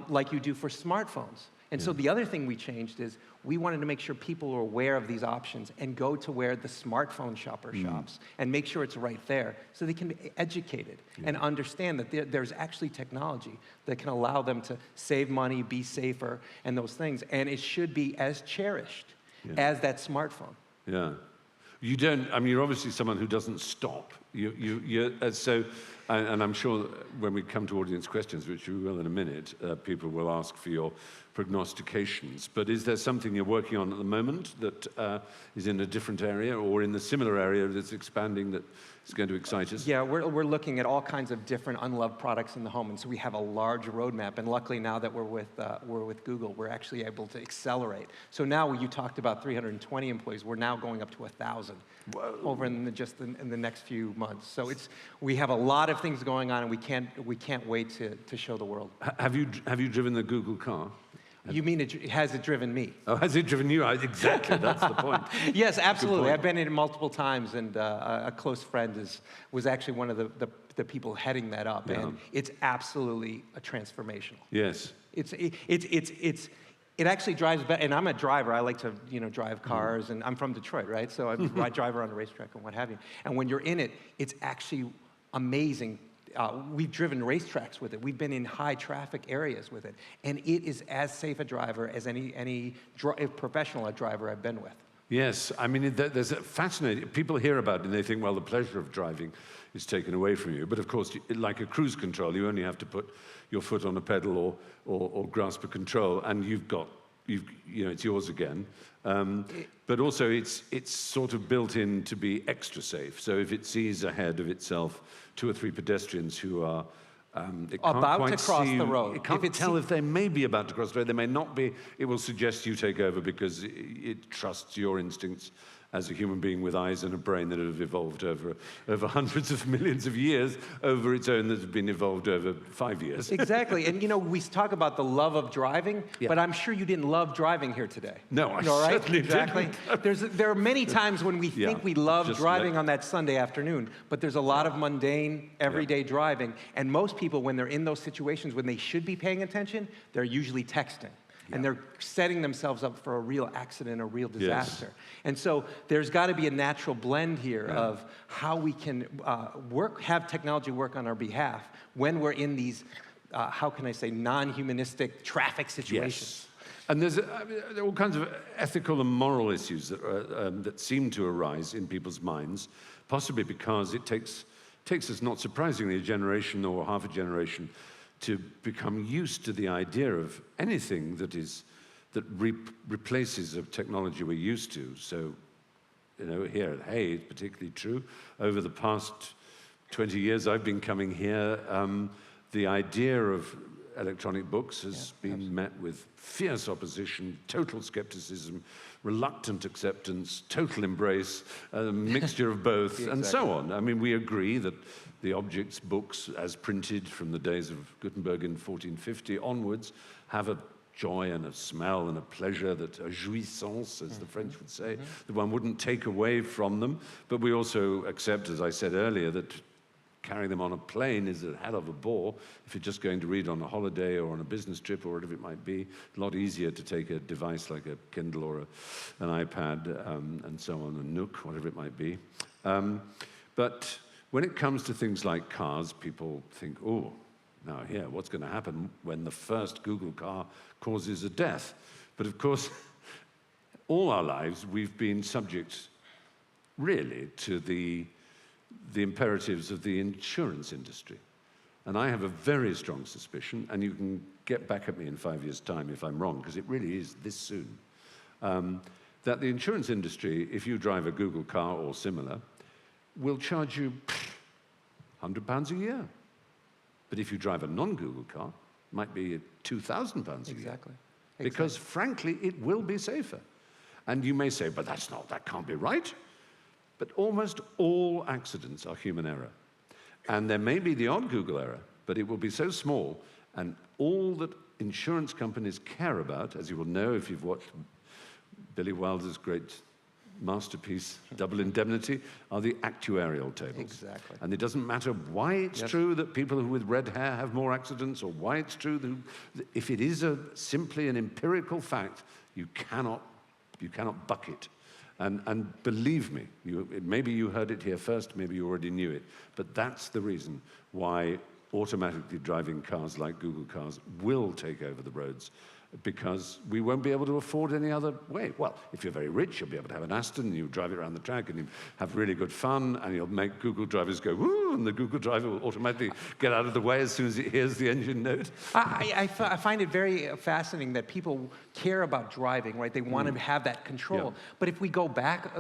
like you do for smartphones. And so the other thing we changed is we wanted to make sure people are aware of these options and go to where the smartphone shopper shops and make sure it's right there so they can be educated and understand that there's actually technology that can allow them to save money, be safer, and those things. And it should be as cherished as that smartphone. Yeah. You don't, I mean, you're obviously someone who doesn't stop. And I'm sure when we come to audience questions, which we will in a minute, people will ask for your prognostications. But is there something you're working on at the moment that is in a different area or in the similar area that's expanding that is going to excite us? Yeah, we're looking at all kinds of different unloved products in the home, and so we have a large roadmap. And luckily, now that we're with Google, we're actually able to accelerate. So now, you talked about 320 employees. We're now going up to 1,000 over in the next few months. So we have a lot of things going on, and we can't wait to show the world. Have you driven the Google car? You mean has it driven me? Oh, has it driven you? Exactly, that's the point. Yes, absolutely. I've been in it multiple times, and a close friend was actually one of the people heading that up, and it's absolutely transformational. Yes. It actually drives better, and I'm a driver. I like to drive cars, and I'm from Detroit, right? So I drive around a racetrack and what have you. And when you're in it, it's actually amazing. We've driven racetracks with it. We've been in high traffic areas with it. And it is as safe a driver as any professional driver I've been with. Yes, I mean, there's a fascinating, people hear about it and they think, well, the pleasure of driving is taken away from you. But of course, like a cruise control, you only have to put your foot on a pedal or grasp a control, and it's yours again. But also, it's sort of built in to be extra safe. So if it sees ahead of itself 2 or 3 pedestrians who are about to cross the road, it can't tell if they may be about to cross the road. They may not be. It will suggest you take over because it trusts your instincts as a human being with eyes and a brain that have evolved over hundreds of millions of years over its own that have been evolved over 5 years. Exactly. And, we talk about the love of driving, Yeah. but I'm sure you didn't love driving here today. No, I All right? certainly Exactly. didn't. There are many times when we Yeah, think we love just driving on that Sunday afternoon, but there's a lot of mundane, everyday Yeah. driving. And most people, when they're in those situations when they should be paying attention, they're usually texting. Yeah. And they're setting themselves up for a real accident, a real disaster. And so there's got to be a natural blend here of how we can have technology work on our behalf when we're in these, how can I say, non-humanistic traffic situations. Yes. And there are all kinds of ethical and moral issues that seem to arise in people's minds, possibly because it takes us, not surprisingly, a generation or half a generation to become used to the idea of anything that replaces a technology we're used to. So, here at Hay, it's particularly true. Over the past 20 years I've been coming here, the idea of electronic books has been met with fierce opposition, total skepticism, reluctant acceptance, total embrace, a mixture of both, and so on. I mean, we agree that the objects, books, as printed from the days of Gutenberg in 1450 onwards, have a joy and a smell and a pleasure, that a jouissance, as the French would say, that one wouldn't take away from them. But we also accept, as I said earlier, that carrying them on a plane is a hell of a bore. If you're just going to read on a holiday or on a business trip or whatever it might be, a lot easier to take a device like a Kindle or an iPad and so on, a Nook, whatever it might be. But when it comes to things like cars, people think, oh, now here, what's going to happen when the first Google car causes a death? But of course, all our lives, we've been subject, really, to the imperatives of the insurance industry. And I have a very strong suspicion, and you can get back at me in 5 years' time if I'm wrong, because it really is this soon, that the insurance industry, if you drive a Google car or similar, will charge you £100 a year. But if you drive a non-Google car, it might be £2,000 a year. Exactly. Because, frankly, it will be safer. And you may say, but that can't be right. But almost all accidents are human error. And there may be the odd Google error, but it will be so small, and all that insurance companies care about, as you will know if you've watched Billy Wilder's great masterpiece, Double Indemnity, are the actuarial tables. Exactly. And it doesn't matter why it's true that people with red hair have more accidents, or why it's true that if it is simply an empirical fact, you cannot buck it. And believe me, maybe you heard it here first, maybe you already knew it, but that's the reason why automatically driving cars like Google cars will take over the roads, because we won't be able to afford any other way. Well, if you're very rich, you'll be able to have an Aston, and you drive it around the track, and you have really good fun, and you'll make Google drivers go, woo, and the Google driver will automatically get out of the way as soon as it hears the engine note. I find it very fascinating that people care about driving, right? They want to have that control. Yeah. But if we go back,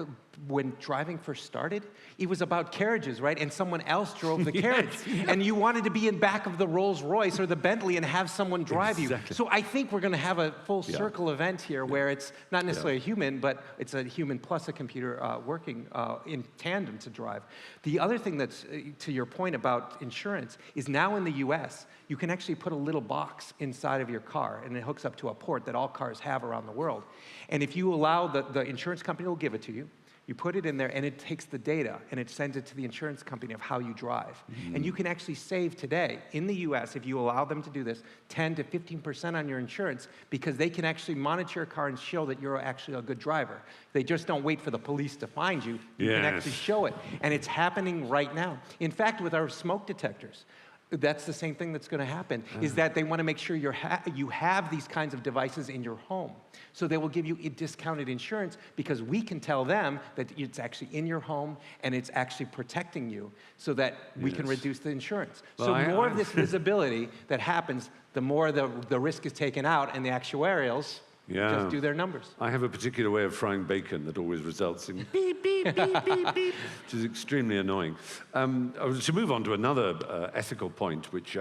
when driving first started, it was about carriages, right? And someone else drove the carriage. And you wanted to be in back of the Rolls Royce or the Bentley and have someone drive you. So I think we're going to have a full circle event here where it's not necessarily a human, but it's a human plus a computer working in tandem to drive. The other thing that's, to your point about insurance, is now in the US, you can actually put a little box inside of your car, and it hooks up to a port that all cars have around the world. And if you allow, the insurance company will give it to you. You put it in there, and it takes the data, and it sends it to the insurance company of how you drive. And you can actually save today, in the US, if you allow them to do this, 10 to 15% on your insurance, because they can actually monitor your car and show that you're actually a good driver. They just don't wait for the police to find you. You can actually show it. And it's happening right now. In fact, with our smoke detectors, that's the same thing that's going to happen, is that they want to make sure you have these kinds of devices in your home. So they will give you discounted insurance, because we can tell them that it's actually in your home and it's actually protecting you, so that we can reduce the insurance. Well, so more of this visibility that happens, the more the risk is taken out, and the actuarials just do their numbers. I have a particular way of frying bacon that always results in beep, beep, beep, beep, beep, which is extremely annoying. To move on to another ethical point, which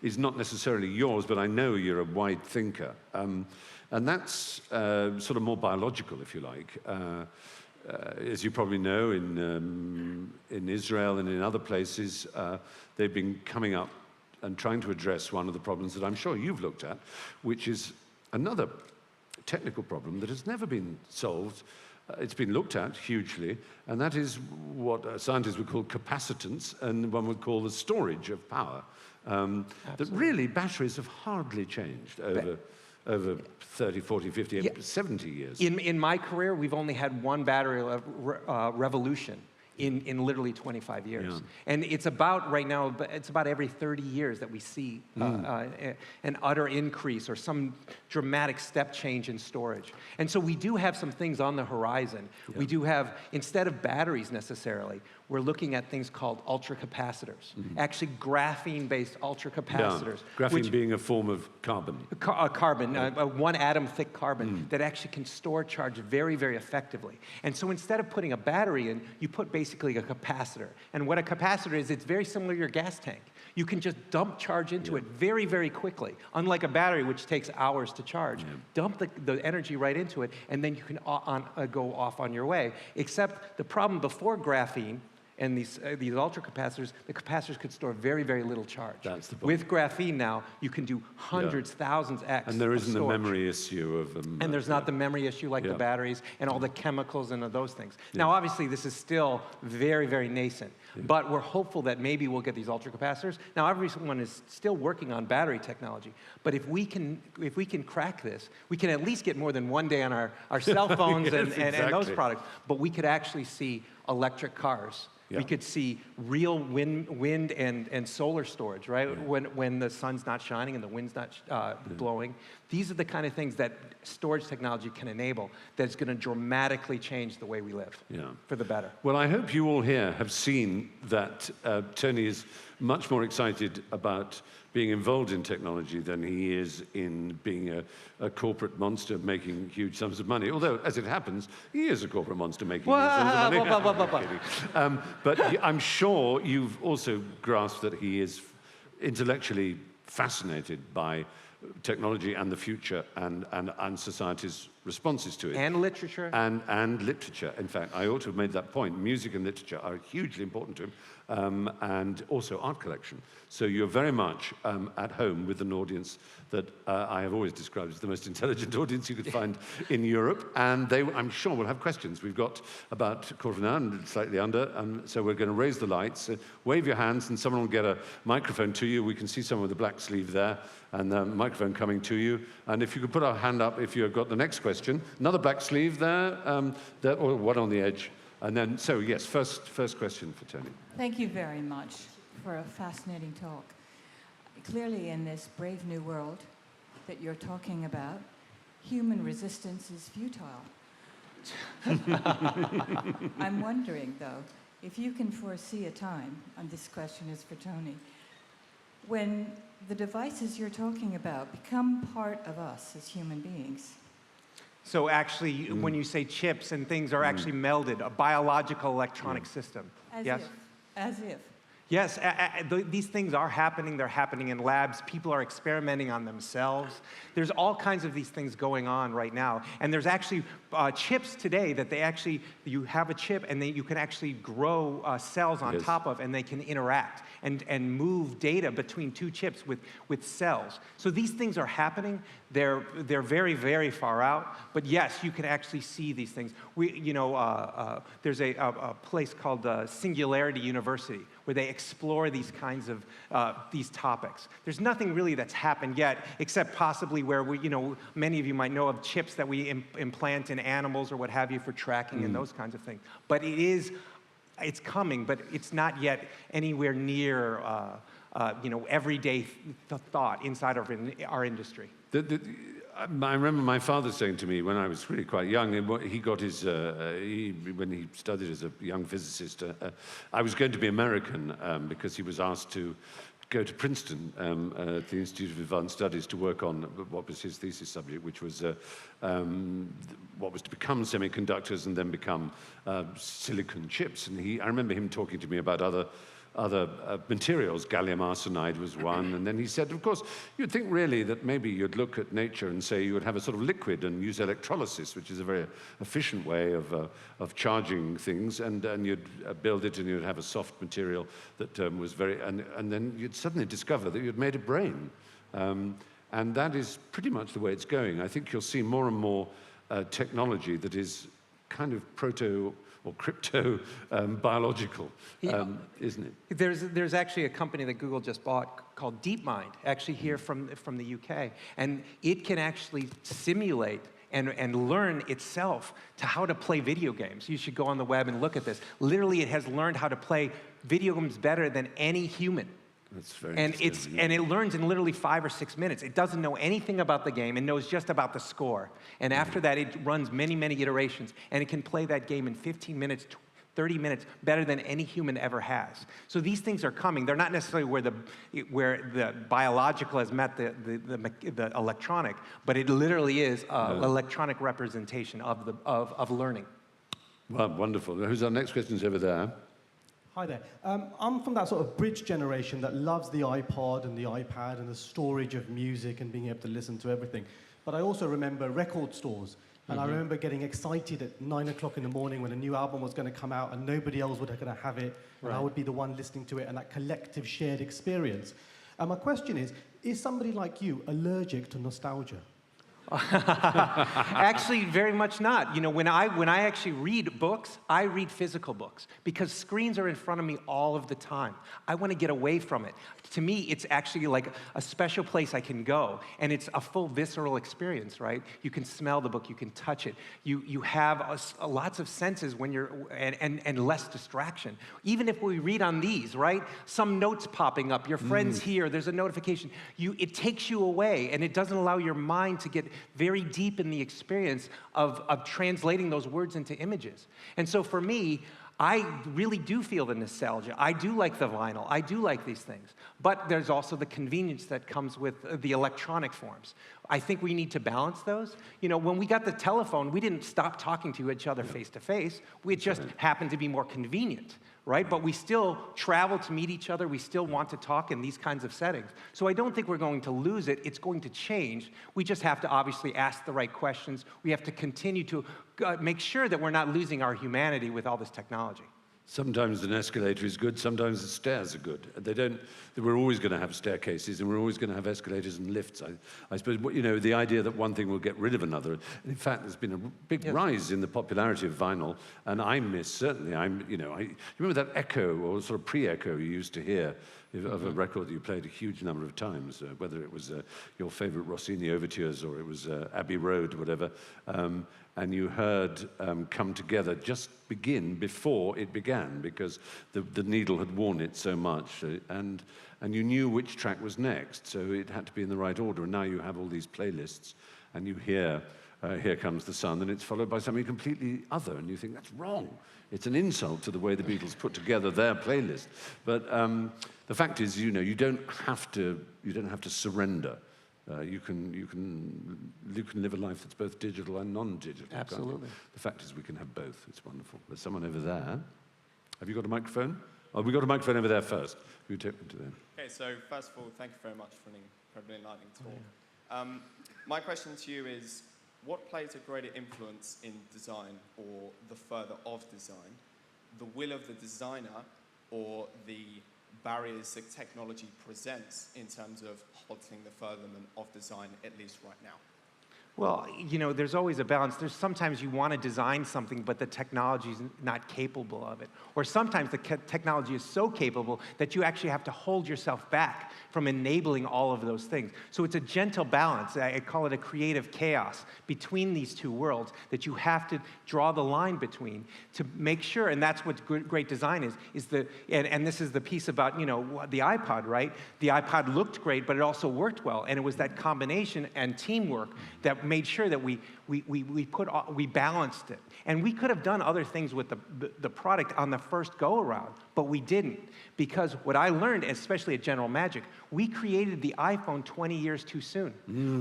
is not necessarily yours, but I know you're a wide thinker. And that's sort of more biological, if you like. as you probably know, in Israel and in other places, they've been coming up and trying to address one of the problems that I'm sure you've looked at, which is another technical problem that has never been solved. It's been looked at hugely, and that is what scientists would call capacitance, and one would call the storage of power. That really batteries have hardly changed over 30, 40, 50, 70 years. In my career, we've only had one battery revolution in literally 25 years. Yeah. And it's about, right now, it's about every 30 years that we see an utter increase or some dramatic step change in storage. And so we do have some things on the horizon. Yeah. We do have, instead of batteries necessarily, we're looking at things called ultracapacitors, actually graphene-based ultracapacitors. Yeah. Graphene being a form of carbon. Carbon, one atom thick carbon that actually can store charge very, very effectively. And so instead of putting a battery in, you put basically a capacitor. And what a capacitor is, it's very similar to your gas tank. You can just dump charge into it very, very quickly. Unlike a battery, which takes hours to charge. Dump the energy right into it, and then you can go off on your way. Except the problem before graphene and these ultracapacitors, the capacitors could store very, very little charge. That's the problem. With graphene now, you can do hundreds, thousands X. And there isn't the storage. memory issue of them. And there's not the memory issue like the batteries and all the chemicals and those things. Now, obviously, this is still very, very nascent. But we're hopeful that maybe we'll get these ultracapacitors. Now, everyone is still working on battery technology. But if we can crack this, we can at least get more than one day on our cell phones and those products. But we could actually see electric cars. Yeah. We could see real wind and solar storage, right? Yeah. When the sun's not shining and the wind's not blowing. These are the kind of things that storage technology can enable that's going to dramatically change the way we live for the better. Well, I hope you all here have seen that Tony is much more excited about being involved in technology than he is in being a corporate monster making huge sums of money. Although, as it happens, he is a corporate monster making huge sums of money. But I'm sure you've also grasped that he is intellectually fascinated by technology and the future and society's responses to it. And literature. And literature. In fact, I ought to have made that point. Music and literature are hugely important to him, and also art collection. So you're very much at home with an audience that I have always described as the most intelligent audience you could find in Europe. And they, I'm sure, will have questions. We've got about a quarter of an hour and slightly under, so we're going to raise the lights. Wave your hands and someone will get a microphone to you. We can see someone with a black sleeve there and the microphone coming to you. And if you could put our hand up if you've got the next question. Another black sleeve there, or one on the edge. And then, so yes, first question for Tony. Thank you very much for a fascinating talk. Clearly, in this brave new world that you're talking about, human resistance is futile. I'm wondering, though, if you can foresee a time, and this question is for Tony, when the devices you're talking about become part of us as human beings. So actually, when you say chips and things are actually melded, a biological electronic system. As if. Yes, these things are happening. They're happening in labs. People are experimenting on themselves. There's all kinds of these things going on right now. And there's actually chips today that you have a chip and you can actually grow cells on top of, and they can interact and move data between two chips with cells. So these things are happening. They're very, very far out. But yes, you can actually see these things. There's a place called Singularity University where they explore these kinds of these topics. There's nothing really that's happened yet, except possibly where many of you might know of chips that we implant in animals or what have you for tracking and those kinds of things. But it's coming, but it's not yet anywhere near everyday thought inside of our industry. I remember my father saying to me when I was really quite young, he got his, when he studied as a young physicist, I was going to be American because he was asked to go to Princeton at the Institute of Advanced Studies to work on what was his thesis subject, which was what was to become semiconductors and then become silicon chips. And I remember him talking to me about other other materials. Gallium arsenide was one. And then he said, of course, you'd think really that maybe you'd look at nature and say you would have a sort of liquid and use electrolysis, which is a very efficient way of charging things, and you'd build it and you'd have a soft material that was very, and then you'd suddenly discover that you'd made a brain. And that is pretty much the way it's going. I think you'll see more and more technology that is kind of proto or crypto biological, isn't it? There's actually a company that Google just bought called DeepMind, actually here from the UK. And it can actually simulate and learn itself to how to play video games. You should go on the web and look at this. Literally, it has learned how to play video games better than any human. That's very and interesting. and it learns in literally 5 or 6 minutes. It doesn't know anything about the game and knows just about the score. And after that, it runs many, many iterations, and it can play that game in 15 minutes, 30 minutes better than any human ever has. So these things are coming. They're not necessarily where the biological has met the electronic, but it literally is electronic representation of learning. Well, wonderful. Who's our next question's over there? Hi there. I'm from that sort of bridge generation that loves the iPod and the iPad and the storage of music and being able to listen to everything. But I also remember record stores. And I remember getting excited at 9 o'clock in the morning when a new album was going to come out and nobody else was going to have it. And I would be the one listening to it, and that collective shared experience. And my question is somebody like you allergic to nostalgia? Actually, very much not. You know, when I actually read books, I read physical books because screens are in front of me all of the time. I want to get away from it. To me, it's actually like a special place I can go, and it's a full visceral experience, right? You can smell the book, you can touch it. You have lots of senses when you're, and less distraction. Even if we read on these, right? Some notes popping up, your friend's here, there's a notification. It takes you away, and it doesn't allow your mind to get very deep in the experience of translating those words into images. And so for me, I really do feel the nostalgia. I do like the vinyl. I do like these things. But there's also the convenience that comes with the electronic forms. I think we need to balance those. You know, when we got the telephone, we didn't stop talking to each other face to face. It just happened to be more convenient, right? But we still travel to meet each other. We still want to talk in these kinds of settings. So I don't think we're going to lose it. It's going to change. We just have to obviously ask the right questions. We have to continue to make sure that we're not losing our humanity with all this technology. Sometimes an escalator is good, sometimes the stairs are good. We're always going to have staircases, and we're always going to have escalators and lifts. I suppose, you know, the idea that one thing will get rid of another. And in fact, there's been a big rise in the popularity of vinyl, and I miss, certainly, you remember that echo, or sort of pre-echo you used to hear of a record that you played a huge number of times, whether it was your favorite Rossini overtures or it was Abbey Road, whatever, and you heard Come Together just begin before it began because the needle had worn it so much, and you knew which track was next, so it had to be in the right order. And now you have all these playlists, and you hear Here Comes the Sun, and it's followed by something completely other, and you think that's wrong. It's an insult to the way the Beatles put together their playlist. But the fact is, you know, you don't have to surrender. You can live a life that's both digital and non-digital. Absolutely. The fact is we can have both. It's wonderful. There's someone over there. Have you got a microphone? Oh, we got a microphone over there first. You take it to them. Okay, so first of all, thank you very much for an incredibly enlightening talk. My question to you is, what plays a greater influence in design or the further of design? The will of the designer or the barriers that technology presents in terms of halting the furtherment of design, at least right now? Well, you know, there's always a balance. There's sometimes you want to design something, but the technology is not capable of it. Or sometimes the technology is so capable that you actually have to hold yourself back from enabling all of those things. So it's a gentle balance. I call it a creative chaos between these two worlds that you have to draw the line between to make sure, and that's what great design is and this is the piece about, you know, the iPod, right? The iPod looked great, but it also worked well, and it was that combination and teamwork that made sure that we balanced it. And we could have done other things with the product on the first go-around, but we didn't. Because what I learned, especially at General Magic, we created the iPhone 20 years too soon.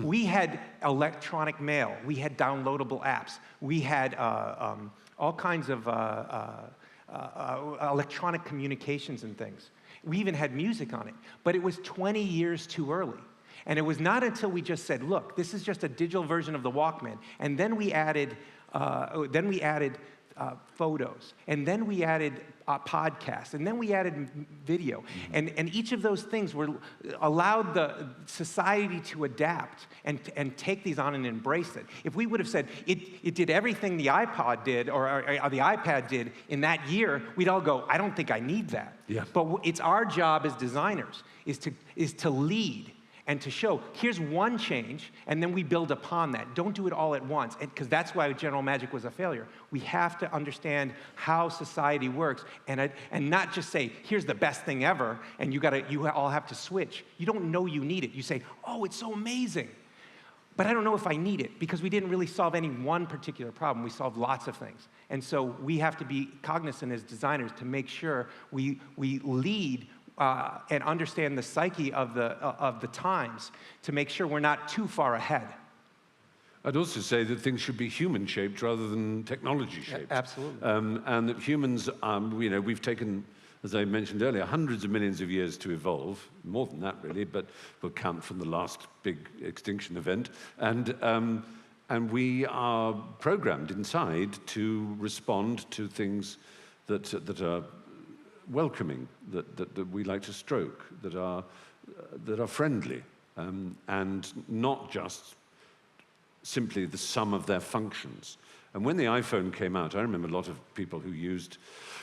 We had electronic mail. We had downloadable apps. We had all kinds of electronic communications and things. We even had music on it. But it was 20 years too early. And it was not until we just said, look, this is just a digital version of the Walkman. And then we added photos, and then we added podcasts, and then we added video. And each of those things allowed the society to adapt and take these on and embrace it. If we would have said it did everything the iPod did or the iPad did in that year, we'd all go, I don't think I need that. Yeah. But it's our job as designers is to lead and to show, here's one change, and then we build upon that. Don't do it all at once, because that's why General Magic was a failure. We have to understand how society works, and not just say, here's the best thing ever, and you all have to switch. You don't know you need it. You say, oh, it's so amazing, but I don't know if I need it, because we didn't really solve any one particular problem. We solved lots of things. And so we have to be cognizant as designers to make sure we lead and understand the psyche of the times to make sure we're not too far ahead. I'd also say that things should be human-shaped rather than technology-shaped. Absolutely. And that humans, we've taken, as I mentioned earlier, hundreds of millions of years to evolve, more than that really, but we'll count from the last big extinction event. And we are programmed inside to respond to things that are welcoming, that we like to stroke, that are friendly, and not just simply the sum of their functions. And when the iPhone came out, I remember a lot of people who used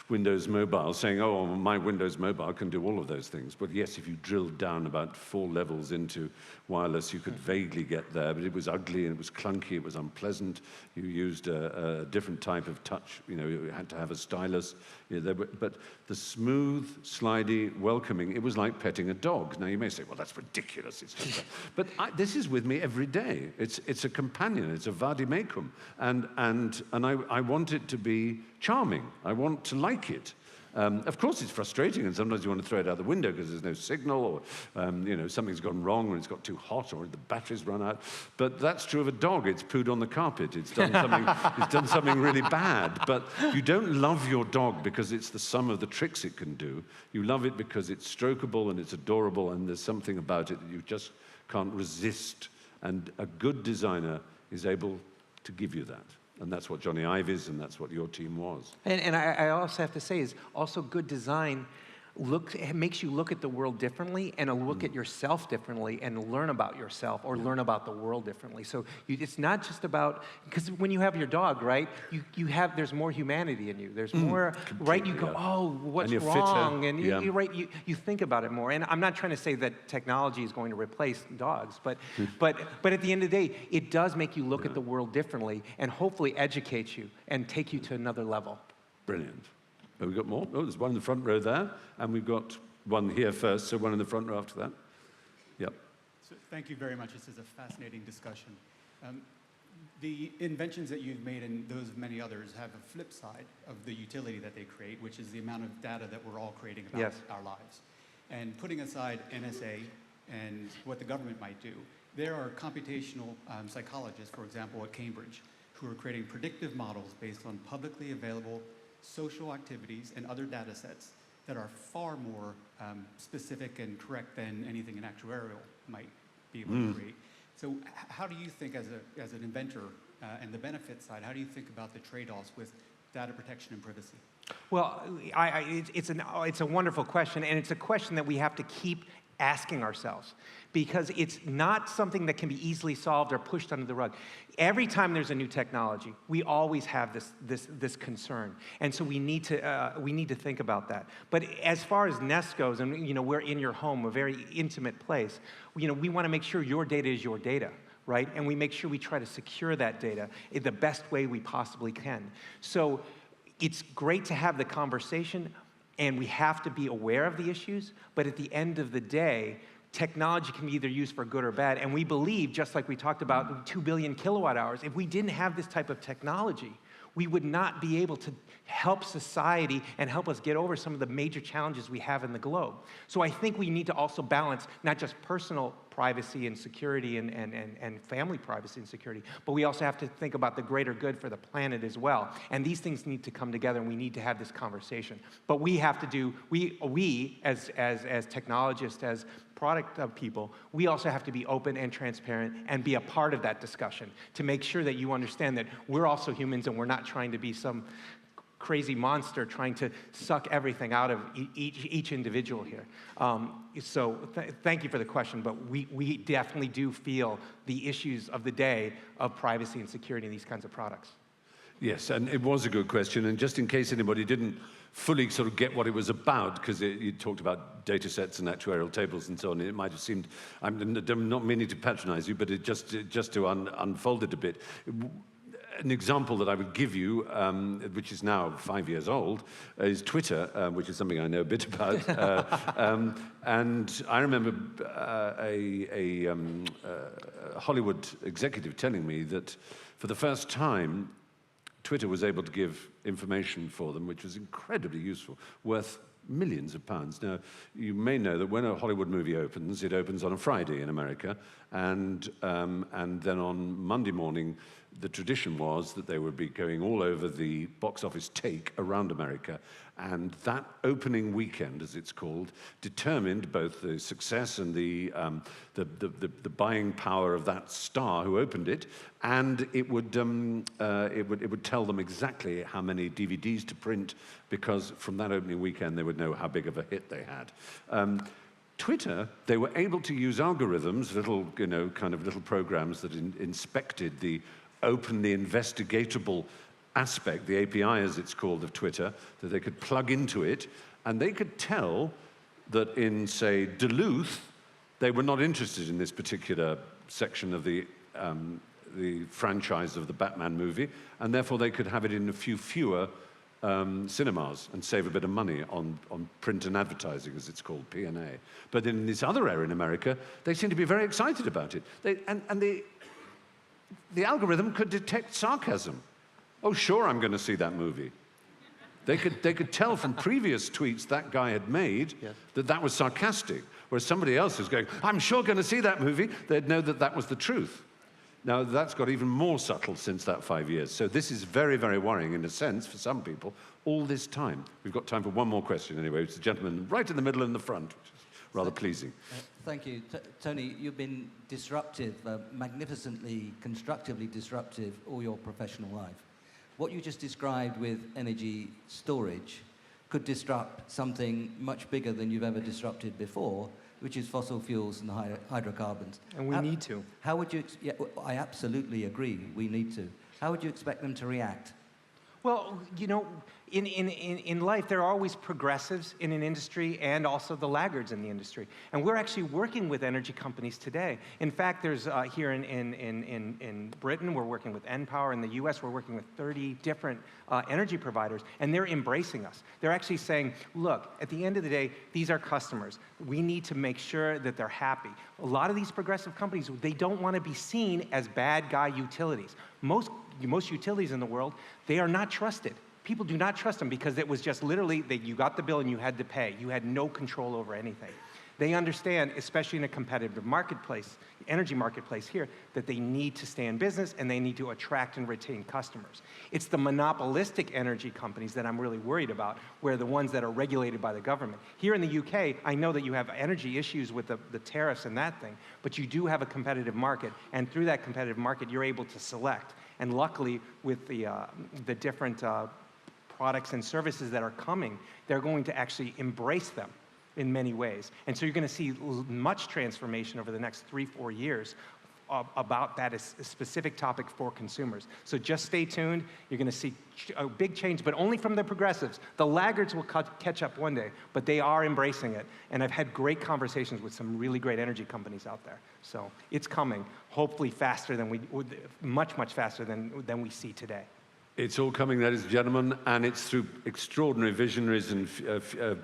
Windows Mobile saying, oh, my Windows Mobile can do all of those things. But yes, if you drilled down about 4 levels into wireless, you could vaguely get there, but it was ugly and it was clunky, it was unpleasant. You used a different type of touch, you had to have a stylus. But the smooth, slidey, welcoming, it was like petting a dog. Now you may say, well, that's ridiculous. It's just but this is with me every day. It's a companion, it's a vademecum. And I want it to be charming. I want to like it. Of course, it's frustrating, and sometimes you want to throw it out the window because there's no signal, or something's gone wrong, or it's got too hot, or the battery's run out. But that's true of a dog. It's pooed on the carpet. It's done something. It's done something really bad. But you don't love your dog because it's the sum of the tricks it can do. You love it because it's strokeable and it's adorable, and there's something about it that you just can't resist. And a good designer is able to give you that. And that's what Johnny Ive is, and that's what your team was. And I also have to say is also good design makes you look at the world differently and look at yourself differently and learn about yourself or learn about the world differently. So it's not just about, because when you have your dog, right, there's more humanity in you. There's more, right, you go, oh, what's and wrong? Fitter. And you think about it more. And I'm not trying to say that technology is going to replace dogs, but at the end of the day, it does make you look at the world differently and hopefully educate you and take you to another level. Brilliant. Have we got more? Oh, there's one in the front row there, and we've got one here first, so one in the front row after that. Yep. So thank you very much. This is a fascinating discussion. The inventions that you've made and those of many others have a flip side of the utility that they create, which is the amount of data that we're all creating about our lives. And putting aside NSA and what the government might do, there are computational psychologists, for example, at Cambridge, who are creating predictive models based on publicly available social activities and other data sets that are far more specific and correct than anything an actuarial might be able to create. So how do you think, as an inventor and the benefit side, how do you think about the trade-offs with data protection and privacy? Well, it's a wonderful question, and it's a question that we have to keep asking ourselves, because it's not something that can be easily solved or pushed under the rug. Every time there's a new technology, we always have this concern, and so we need to think about that. But as far as Nest goes, and we're in your home, a very intimate place, we want to make sure your data is your data, right? And we make sure we try to secure that data in the best way we possibly can. So it's great to have the conversation, and we have to be aware of the issues, but at the end of the day, technology can be either used for good or bad, and we believe, just like we talked about 2 billion kilowatt hours, if we didn't have this type of technology, we would not be able to help society and help us get over some of the major challenges we have in the globe. So I think we need to also balance not just personal privacy and security and family privacy and security, but we also have to think about the greater good for the planet as well. And these things need to come together, and we need to have this conversation. But we have to do, we as technologists, as product people, we also have to be open and transparent and be a part of that discussion to make sure that you understand that we're also humans and we're not trying to be some crazy monster trying to suck everything out of each individual here. Thank you for the question, but we definitely do feel the issues of the day of privacy and security in these kinds of products. Yes, and it was a good question, and just in case anybody didn't fully sort of get what it was about, because you talked about data sets and actuarial tables and so on, it might have seemed, I'm not meaning to patronize you, but just to unfold it a bit. An example that I would give you, which is now 5 years old, is Twitter, which is something I know a bit about. And I remember a Hollywood executive telling me that for the first time, Twitter was able to give information for them, which was incredibly useful, worth millions of pounds. Now, you may know that when a Hollywood movie opens, it opens on a Friday in America, and then on Monday morning, the tradition was that they would be going all over the box office take around America, and that opening weekend, as it's called, determined both the success and the buying power of that star who opened it, and it would tell them exactly how many DVDs to print, because from that opening weekend they would know how big of a hit they had. Twitter, they were able to use algorithms, little programs that inspected the openly investigatable aspect, the API as it's called, of Twitter, that they could plug into it, and they could tell that in, say, Duluth, they were not interested in this particular section of the franchise of the Batman movie, and therefore they could have it in a few fewer cinemas and save a bit of money on print and advertising, as it's called, P&A. But in this other area in America, they seem to be very excited about it. The algorithm could detect sarcasm. Oh, sure, I'm going to see that movie. They could tell from previous tweets that guy had made that was sarcastic, whereas somebody else was going, I'm sure going to see that movie. They'd know that that was the truth. Now, that's got even more subtle since that 5 years. So this is very, very worrying in a sense for some people all this time. We've got time for one more question anyway. It's the gentleman right in the middle in the front, which is rather pleasing. Thank you. Tony, you've been disruptive, magnificently, constructively disruptive all your professional life. What you just described with energy storage could disrupt something much bigger than you've ever disrupted before, which is fossil fuels and hydrocarbons. And we need to. How would you, I absolutely agree, we need to. How would you expect them to react? Well, you know, in life, there are always progressives in an industry and also the laggards in the industry. And we're actually working with energy companies today. In fact, there's here in Britain, we're working with NPower. In the US, we're working with 30 different energy providers, and they're embracing us. They're actually saying, look, at the end of the day, these are customers. We need to make sure that they're happy. A lot of these progressive companies, they don't want to be seen as bad guy utilities. Most utilities in the world, they are not trusted. People do not trust them because it was just literally that you got the bill and you had to pay. You had no control over anything. They understand, especially in a competitive marketplace, energy marketplace here, that they need to stay in business and they need to attract and retain customers. It's the monopolistic energy companies that I'm really worried about, where the ones that are regulated by the government. Here in the UK, I know that you have energy issues with the tariffs and that thing, but you do have a competitive market, and through that competitive market, you're able to select. And luckily, with the different products and services that are coming, they're going to actually embrace them in many ways. And so you're going to see much transformation over the next 3-4 years about that as a specific topic for consumers. So just stay tuned. You're going to see a big change, but only from the progressives. The laggards will catch up one day, but they are embracing it. And I've had great conversations with some really great energy companies out there. So it's coming, hopefully faster than much faster than we see today. It's all coming, ladies and gentlemen, and it's through extraordinary visionaries and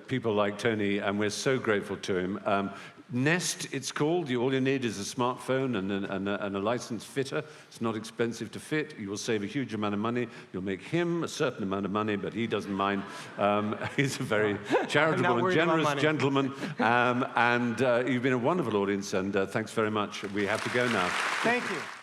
people like Tony, and we're so grateful to him. Nest, it's called. All you need is a smartphone and a licensed fitter. It's not expensive to fit. You will save a huge amount of money. You'll make him a certain amount of money, but he doesn't mind. He's a very charitable and generous gentleman. And you've been a wonderful audience, and thanks very much. We have to go now. Thank you.